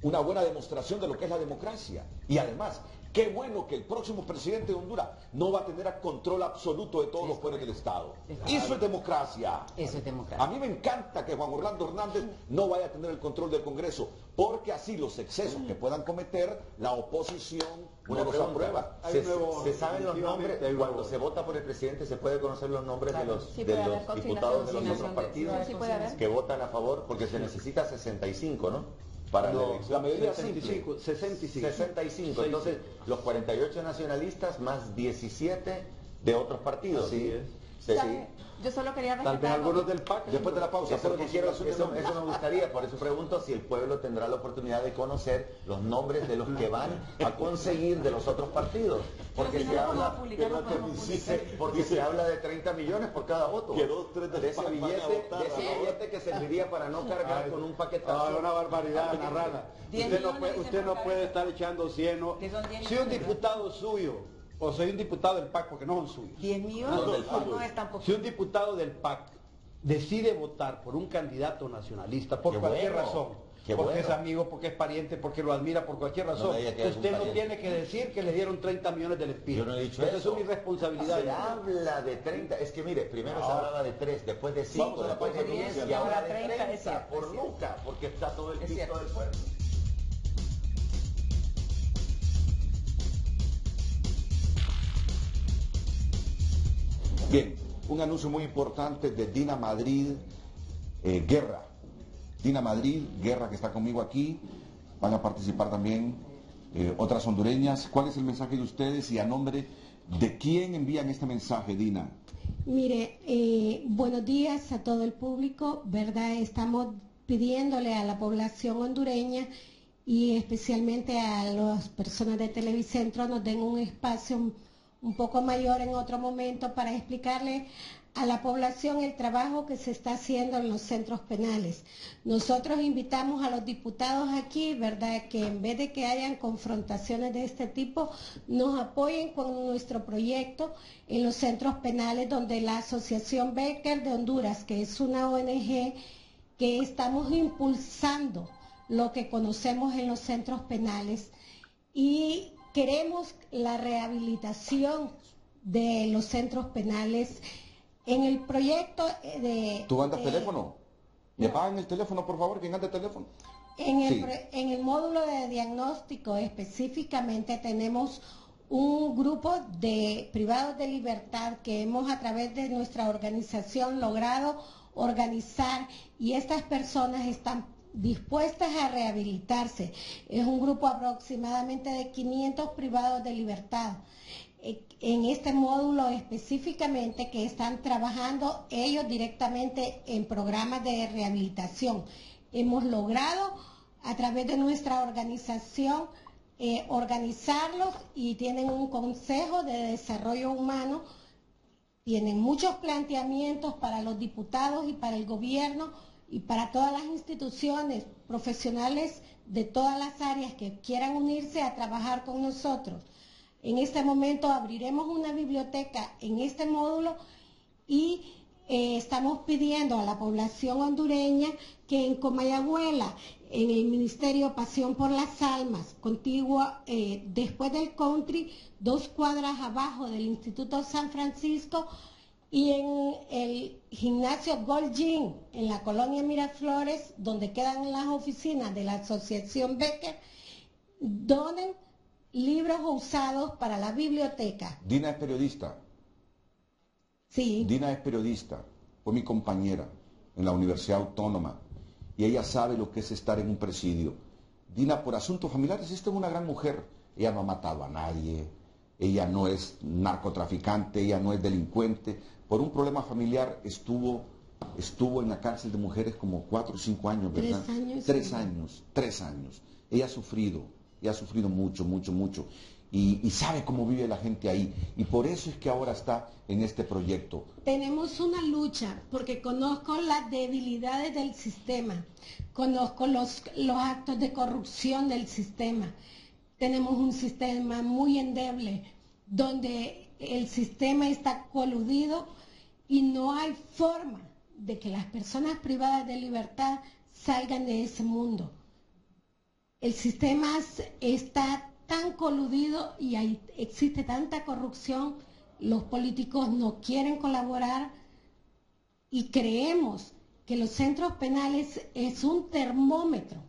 una buena demostración de lo que es la democracia. Y además, qué bueno que el próximo presidente de Honduras no va a tener control absoluto de todos los poderes del Estado. Eso es democracia. Eso es democracia. A mí me encanta que Juan Orlando Hernández no vaya a tener el control del Congreso, porque así los excesos que puedan cometer, la oposición no los aprueba. Hay un nuevo- Se saben los nombres, definitivamente hay un cuando nuevo- se vota por el presidente se puede conocer los nombres Claro. de los, Sí, de puede haber los consignación, diputados de los consignación otros de- partidos Sí, puede haber. que votan a favor, porque se necesita 65, ¿no? Para la No, elección. la mayoría simple. 65, 65. 65, entonces los 48 nacionalistas más 17 de otros partidos. Así es. Sí, sí. ¿Sabe? Yo solo quería Tal vez rescatar algunos del PAC. Después de la pausa, Eso, es lo que quiero, consideración de eso me gustaría, por eso pregunto si el pueblo tendrá la oportunidad de conocer los nombres de los que van a conseguir de los otros partidos. Porque Pero si se no lo habla, podemos publicar, no podemos publicar. porque se habla de 30 millones por cada voto. Que 2, 3 del de ese PAC van a billete, votar de ese a favor. billete que serviría para no cargar con un paquetazo. Una barbaridad, Ana Rana. 10 Usted no millones puede, dicen usted no por puede cabeza. estar echando cieno. Que son 10 Si un millones, diputado suyo, o soy un diputado del PAC, porque no son suyos. 10 millones No, del fútbol. no es tampoco. Si un diputado del PAC decide votar por un candidato nacionalista, por Qué cualquier bueno, razón, qué porque bueno. es amigo, porque es pariente, porque lo admira, por cualquier razón, me diga que es un usted no pariente. tiene que decir que le dieron 30 millones de lempiras. Yo no he dicho Esa eso. es una irresponsabilidad. Se habla de 30, es que mire, primero se hablaba de 3, después de Vamos 5, a la después de pausa 10 comercial. y ahora Ahora de 30, 30 es cierto, por es cierto. nunca, porque está todo el Es piso cierto. del pueblo. Bien, un anuncio muy importante de Dina Madrid Guerra. Dina Madrid Guerra, que está conmigo aquí. Van a participar también otras hondureñas. ¿Cuál es el mensaje de ustedes y a nombre de quién envían este mensaje, Dina? Mire, buenos días a todo el público, ¿verdad? Estamos pidiéndole a la población hondureña y especialmente a las personas de Televicentro nos den un espacio un poco mayor en otro momento para explicarle a la población el trabajo que se está haciendo en los centros penales. Nosotros invitamos a los diputados aquí, ¿verdad?, que en vez de que hayan confrontaciones de este tipo, nos apoyen con nuestro proyecto en los centros penales, donde la Asociación Becker de Honduras, que es una ONG que estamos impulsando lo que conocemos en los centros penales y queremos la rehabilitación de los centros penales. En el proyecto de... ¿Tú andas teléfono? ¿Me pagan el teléfono, por favor? ¿Quién anda teléfono? Sí. En el módulo de diagnóstico específicamente tenemos un grupo de privados de libertad que hemos a través de nuestra organización logrado organizar y estas personas están dispuestas a rehabilitarse. Es un grupo aproximadamente de 500 privados de libertad. En este módulo específicamente que están trabajando ellos directamente en programas de rehabilitación. Hemos logrado a través de nuestra organización organizarlos y tienen un consejo de desarrollo humano, tienen muchos planteamientos para los diputados y para el gobierno y para todas las instituciones profesionales de todas las áreas que quieran unirse a trabajar con nosotros. En este momento abriremos una biblioteca en este módulo y estamos pidiendo a la población hondureña que en Comayagüela, en el Ministerio Pasión por las Almas, contigua, después del country, 2 cuadras abajo del Instituto San Francisco, y en el gimnasio Gold Gym, en la colonia Miraflores, donde quedan las oficinas de la Asociación Becker, donen libros usados para la biblioteca. Dina es periodista. Sí. Dina es periodista, fue mi compañera en la Universidad Autónoma y ella sabe lo que es estar en un presidio. Dina, por asuntos familiares, esta es una gran mujer. Ella no ha matado a nadie, ella no es narcotraficante, ella no es delincuente. Por un problema familiar estuvo en la cárcel de mujeres como 4 o 5 años, ¿verdad? 3 años. 3 años. Ella ha sufrido mucho. Y sabe cómo vive la gente ahí. Y por eso es que ahora está en este proyecto. Tenemos una lucha porque conozco las debilidades del sistema, conozco los actos de corrupción del sistema. Tenemos un sistema muy endeble donde el sistema está coludido y no hay forma de que las personas privadas de libertad salgan de ese mundo. El sistema está tan coludido y existe tanta corrupción, los políticos no quieren colaborar y creemos que los centros penales es un termómetro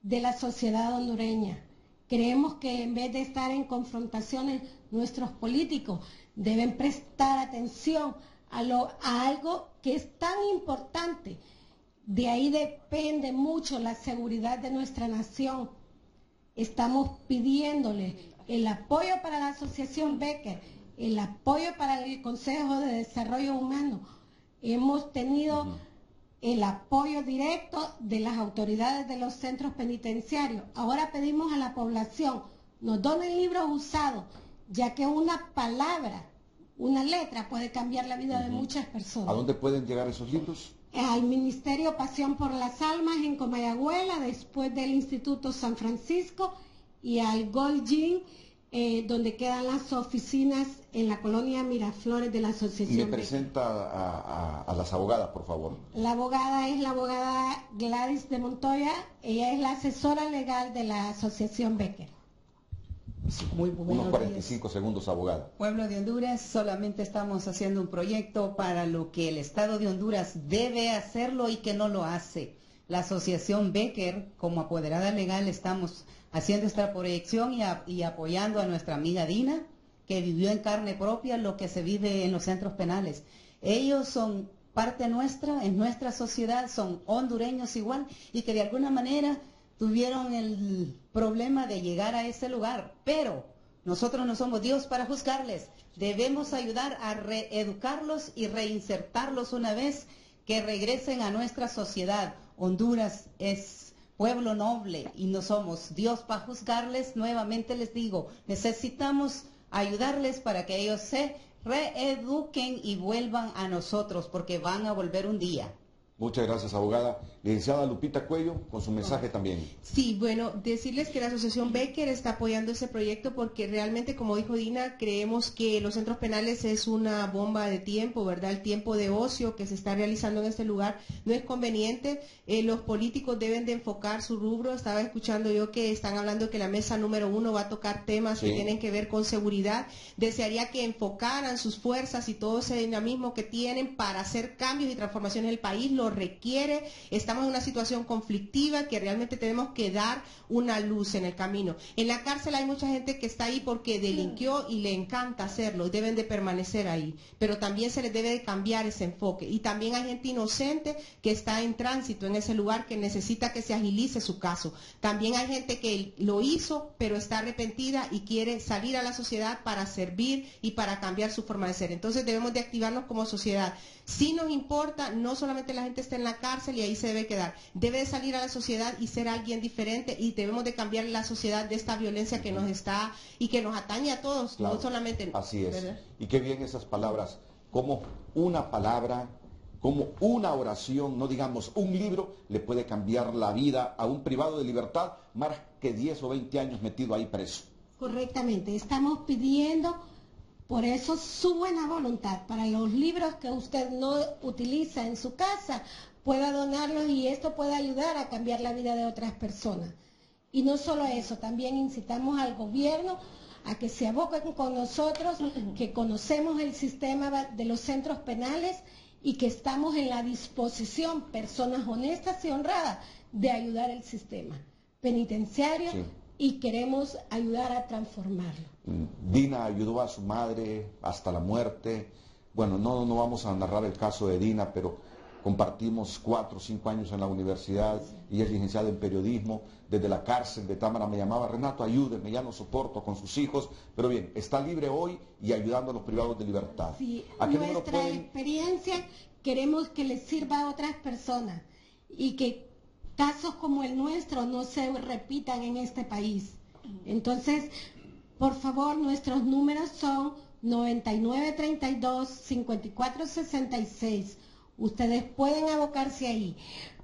de la sociedad hondureña. Creemos que en vez de estar en confrontaciones, nuestros políticos deben prestar atención a algo que es tan importante. De ahí depende mucho la seguridad de nuestra nación. Estamos pidiéndole el apoyo para la Asociación Becker, el apoyo para el Consejo de Desarrollo Humano. Hemos tenido el apoyo directo de las autoridades de los centros penitenciarios. Ahora pedimos a la población, nos donen libros usados, ya que una palabra, una letra puede cambiar la vida de muchas personas. ¿A dónde pueden llegar esos libros? Al Ministerio Pasión por las Almas en Comayagüela, después del Instituto San Francisco, y al Gold Gym, donde quedan las oficinas en la colonia Miraflores de la Asociación. Me presenta a las abogadas, por favor. La abogada es la abogada Gladys de Montoya, ella es la asesora legal de la Asociación Becker. Muy buenos Unos 45 días. segundos, abogada. Pueblo de Honduras, solamente estamos haciendo un proyecto para lo que el Estado de Honduras debe hacerlo y que no lo hace. La Asociación Becker, como apoderada legal, estamos haciendo esta proyección y apoyando a nuestra amiga Dina, que vivió en carne propia lo que se vive en los centros penales. Ellos son parte nuestra, en nuestra sociedad, son hondureños igual, y que de alguna manera tuvieron el problema de llegar a ese lugar, pero nosotros no somos Dios para juzgarles. Debemos ayudar a reeducarlos y reinsertarlos una vez que regresen a nuestra sociedad. Honduras es pueblo noble y no somos Dios para juzgarles. Nuevamente les digo, necesitamos ayudarles para que ellos se reeduquen y vuelvan a nosotros, porque van a volver un día. Muchas gracias, abogada. Licenciada Lupita Cuello, con su mensaje también. Sí, bueno, decirles que la Asociación Becker está apoyando ese proyecto porque realmente, como dijo Dina, creemos que los centros penales es una bomba de tiempo, ¿verdad? El tiempo de ocio que se está realizando en este lugar no es conveniente. Los políticos deben de enfocar su rubro. Estaba escuchando yo que están hablando que la mesa número 1 va a tocar temas que tienen que ver con seguridad. Desearía que enfocaran sus fuerzas y todo ese dinamismo que tienen para hacer cambios y transformaciones en el país lo nos requiere, estamos en una situación conflictiva que realmente tenemos que dar una luz en el camino. En la cárcel hay mucha gente que está ahí porque delinquió y le encanta hacerlo, y deben de permanecer ahí, pero también se les debe de cambiar ese enfoque. Y también hay gente inocente que está en tránsito en ese lugar que necesita que se agilice su caso. También hay gente que lo hizo, pero está arrepentida y quiere salir a la sociedad para servir y para cambiar su forma de ser. Entonces debemos de activarnos como sociedad. Sí nos importa, no solamente la gente está en la cárcel y ahí se debe quedar. Debe de salir a la sociedad y ser alguien diferente, y debemos de cambiar la sociedad de esta violencia que nos está y que nos atañe a todos, claro, no solamente. Así es. ¿Verdad? Y qué bien esas palabras, como una palabra, como una oración, no digamos un libro, le puede cambiar la vida a un privado de libertad más que 10 o 20 años metido ahí preso. Correctamente, estamos pidiendo por eso su buena voluntad para los libros que usted no utiliza en su casa, pueda donarlos y esto puede ayudar a cambiar la vida de otras personas. Y no solo eso, también incitamos al gobierno a que se aboquen con nosotros, que conocemos el sistema de los centros penales y que estamos en la disposición, personas honestas y honradas, de ayudar el sistema penitenciario, sí, y queremos ayudar a transformarlo. Dina ayudó a su madre hasta la muerte. Bueno, no vamos a narrar el caso de Dina, pero compartimos 4 o 5 años en la universidad y es licenciada en periodismo. Desde la cárcel de Támara me llamaba: Renato, ayúdeme, ya no soporto con sus hijos. Pero bien, está libre hoy y ayudando a los privados de libertad. Sí, ¿A qué nuestra experiencia queremos que les sirva a otras personas y que casos como el nuestro no se repitan en este país. Entonces, por favor, nuestros números son 9932-5466. Ustedes pueden abocarse ahí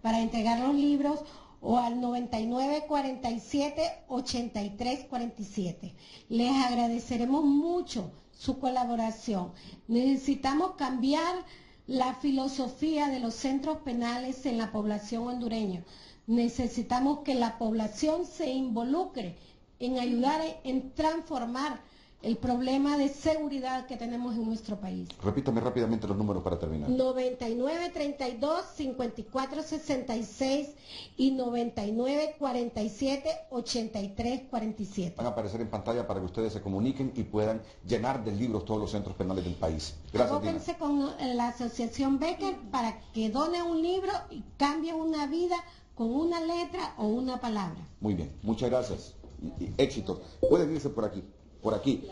para entregar los libros, o al 9947-8347. Les agradeceremos mucho su colaboración. Necesitamos cambiar la filosofía de los centros penales en la población hondureña. Necesitamos que la población se involucre en ayudar en transformar el problema de seguridad que tenemos en nuestro país. Repítame rápidamente los números para terminar. 9932-5466 y 9947-8347. Van a aparecer en pantalla para que ustedes se comuniquen y puedan llenar de libros todos los centros penales del país. Gracias, Abóquense con la Asociación Becker para que done un libro y cambie una vida con una letra o una palabra. Muy bien, muchas gracias. Y éxito. Pueden irse por aquí. Por aquí.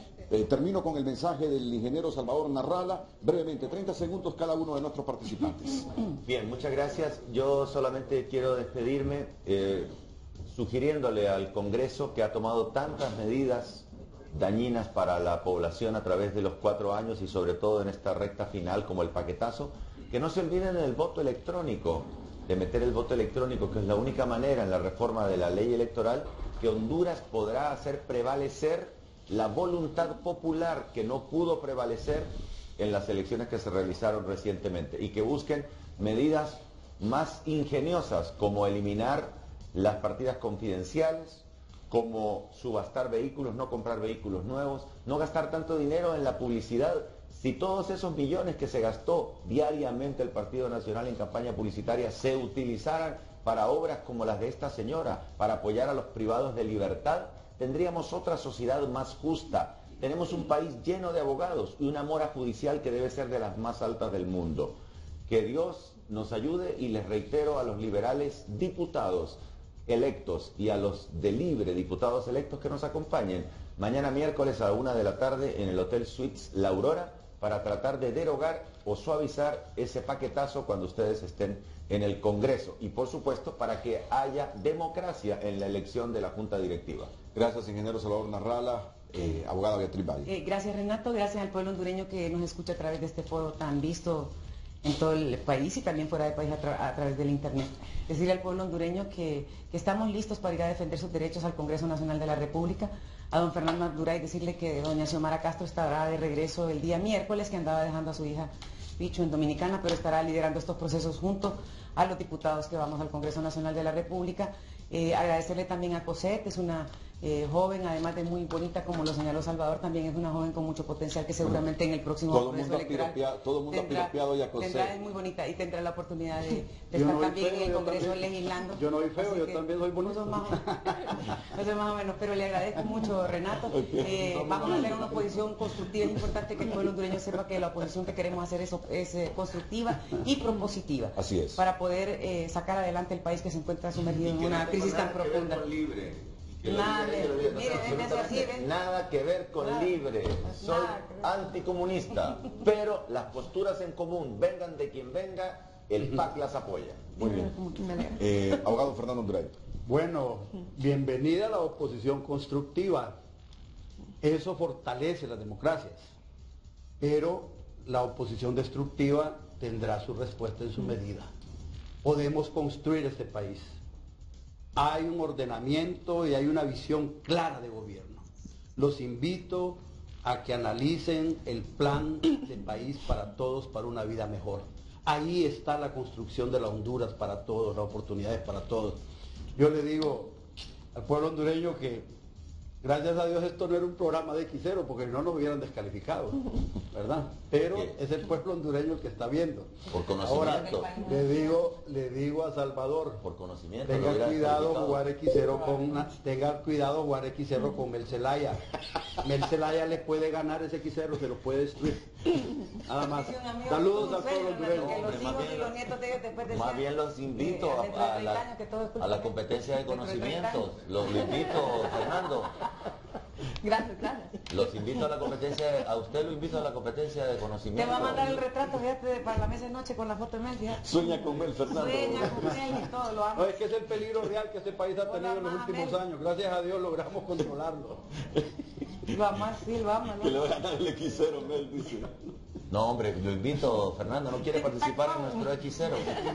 Termino con el mensaje del ingeniero Salvador Narrala, brevemente, 30 segundos cada uno de nuestros participantes. Bien, muchas gracias. Yo solamente quiero despedirme sugiriéndole al Congreso, que ha tomado tantas medidas dañinas para la población a través de los 4 años y sobre todo en esta recta final como el paquetazo, que no se olviden del voto electrónico, de meter el voto electrónico, que es la única manera en la reforma de la ley electoral que Honduras podrá hacer prevalecer la voluntad popular que no pudo prevalecer en las elecciones que se realizaron recientemente, y que busquen medidas más ingeniosas como eliminar las partidas confidenciales, como subastar vehículos, no comprar vehículos nuevos, no gastar tanto dinero en la publicidad. Si todos esos millones que se gastó diariamente el Partido Nacional en campaña publicitaria se utilizaran para obras como las de esta señora, para apoyar a los privados de libertad, tendríamos otra sociedad más justa. Tenemos un país lleno de abogados y una mora judicial que debe ser de las más altas del mundo. Que Dios nos ayude, y les reitero a los liberales diputados electos y a los de Libre diputados electos que nos acompañen mañana miércoles a 1 de la tarde en el Hotel Suites La Aurora para tratar de derogar o suavizar ese paquetazo cuando ustedes estén en el Congreso, y por supuesto para que haya democracia en la elección de la Junta Directiva. Gracias, ingeniero Salvador Narrala. Abogada Beatriz Valle. Gracias, Renato, gracias al pueblo hondureño que nos escucha a través de este foro tan visto en todo el país y también fuera del país a través del internet. Decirle al pueblo hondureño que estamos listos para ir a defender sus derechos al Congreso Nacional de la República. A don Fernando Abduray decirle que doña Xiomara Castro estará de regreso el día miércoles, que andaba dejando a su hija Pichu en Dominicana, pero estará liderando estos procesos junto a los diputados que vamos al Congreso Nacional de la República. Agradecerle también a COSET, es una joven, además de muy bonita, como lo señaló Salvador, también es una joven con mucho potencial que seguramente en el próximo proceso electoral todo el mundo ha piropeado y acosado. Es muy bonita y tendrá la oportunidad de estar también en el Congreso legislando. Yo no soy feo, yo también soy bonito. No soy más o menos, pero le agradezco mucho, Renato. Vamos a hacer una oposición constructiva. Es importante que el pueblo hondureño sepa que la oposición que queremos hacer es constructiva y propositiva. Así es. Para poder sacar adelante el país que se encuentra sumergido en una crisis tan profunda. Nada que ver con libre. Soy anticomunista, pero las posturas en común, vengan de quien venga, el PAC las apoya. Muy bien. Abogado Fernando Anduray. Bueno, bienvenida a la oposición constructiva. Eso fortalece las democracias. Pero la oposición destructiva tendrá su respuesta en su medida. Podemos construir este país. Hay un ordenamiento y hay una visión clara de gobierno. Los invito a que analicen el plan de país para todos, para una vida mejor. Ahí está la construcción de la Honduras para todos, las oportunidades para todos. Yo le digo al pueblo hondureño que gracias a Dios esto no era un programa de X0, porque no nos hubieran descalificado, ¿verdad? Pero es el pueblo hondureño el que está viendo. Por conocimiento. Ahora, le digo a Salvador, por conocimiento, tenga cuidado jugar X0 con Mel Zelaya. Mel Zelaya le puede ganar ese X0, se lo puede destruir. Nada más. Saludos al pueblo hondureño. Más bien los invito a la competencia de conocimientos. Los invito, Fernando. Gracias. Los invito a la competencia, a usted lo invito a la competencia de conocimiento. Te va a mandar el retrato, fíjate, para la mesa de noche con la foto de Mel, fíjate. Sueña con Mel, Fernando. Sueña con Mel y todo, lo amo. No, es que es el peligro real que este país ha tenido en los últimos años. Gracias a Dios logramos controlarlo. Lo ama, sí, lo ama. Que le va a ganar el X0, Mel, dice. No, hombre, lo invito, Fernando, ¿no quiere participar en nuestro X0?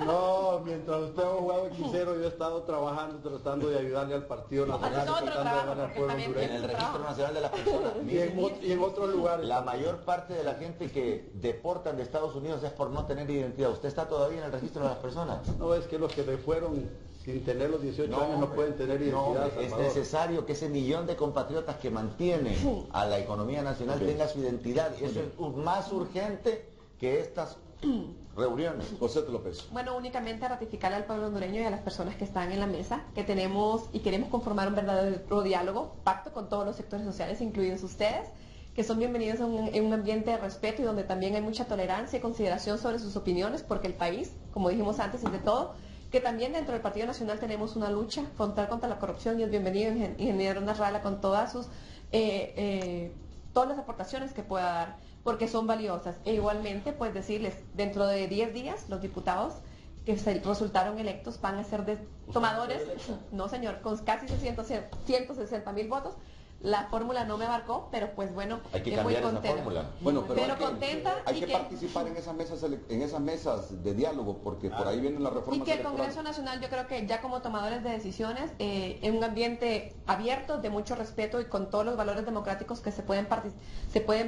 No, mientras usted ha jugado X0, yo he estado trabajando, tratando de ayudarle al Partido Nacional, tratando de ganar al pueblo hondureño. En el Registro Nacional de las Personas. Y en otros lugares. La mayor parte de la gente que deportan de Estados Unidos es por no tener identidad. ¿Usted está todavía en el Registro de las Personas? No, es que los que se fueron sin tener los 18 años no pueden tener identidad. No, es necesario que ese millón de compatriotas que mantienen a la economía nacional tenga su identidad. Y eso es más urgente que estas reuniones. José López. Bueno, únicamente ratificarle al pueblo hondureño y a las personas que están en la mesa que tenemos y queremos conformar un verdadero diálogo, pacto con todos los sectores sociales, incluidos ustedes, que son bienvenidos en un ambiente de respeto y donde también hay mucha tolerancia y consideración sobre sus opiniones, porque el país, como dijimos antes, es de todo, que también dentro del Partido Nacional tenemos una lucha contra la corrupción y es bienvenido ingeniero Nasralla con todas las aportaciones que pueda dar, porque son valiosas. E igualmente, pues decirles, dentro de 10 días, los diputados que resultaron electos van a ser tomadores, no señor, con casi 160,000 votos. La fórmula no me abarcó, pero pues bueno, hay que muy cambiar contenta. esa fórmula. Bueno, pero contenta. Hay que participar en esas mesas de diálogo, porque por ahí vienen las reformas. Y que el Congreso Nacional, yo creo que ya como tomadores de decisiones, en un ambiente abierto, de mucho respeto y con todos los valores democráticos que se pueden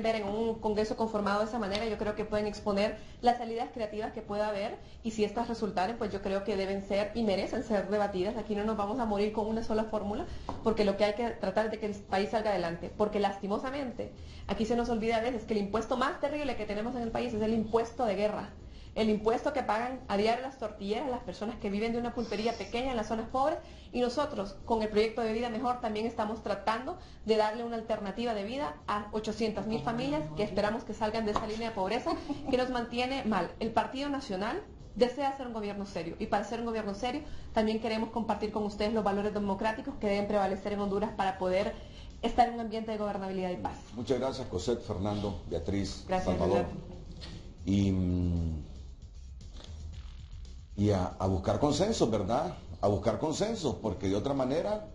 ver en un Congreso conformado de esa manera, yo creo que pueden exponer las salidas creativas que pueda haber, y si estas resultaren, pues yo creo que deben ser y merecen ser debatidas. Aquí no nos vamos a morir con una sola fórmula, porque lo que hay que tratar es de que el país salga adelante, porque lastimosamente aquí se nos olvida a veces que el impuesto más terrible que tenemos en el país es el impuesto de guerra, el impuesto que pagan a diario las tortilleras, las personas que viven de una pulpería pequeña en las zonas pobres, y nosotros con el proyecto de Vida Mejor también estamos tratando de darle una alternativa de vida a 800,000 familias que esperamos que salgan de esa línea de pobreza que nos mantiene mal. El Partido Nacional desea hacer un gobierno serio, y para hacer un gobierno serio también queremos compartir con ustedes los valores democráticos que deben prevalecer en Honduras para poder estar en un ambiente de gobernabilidad y paz. Muchas gracias, Cosette, Fernando, Beatriz, gracias, Salvador. Y a buscar consensos, ¿verdad? A buscar consensos, porque de otra manera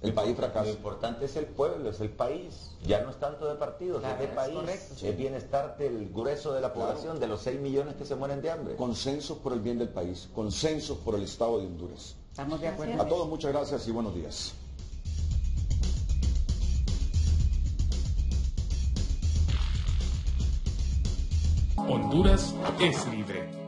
el país fracasa. Lo importante es el pueblo, es el país. Ya no es tanto de partidos, claro, es de país. Correcto, sí. Es bienestar del grueso de la población, claro, de los 6 millones que se mueren de hambre. Consensos por el bien del país, consensos por el Estado de Honduras. Estamos de acuerdo. A todos muchas gracias y buenos días. Honduras es libre.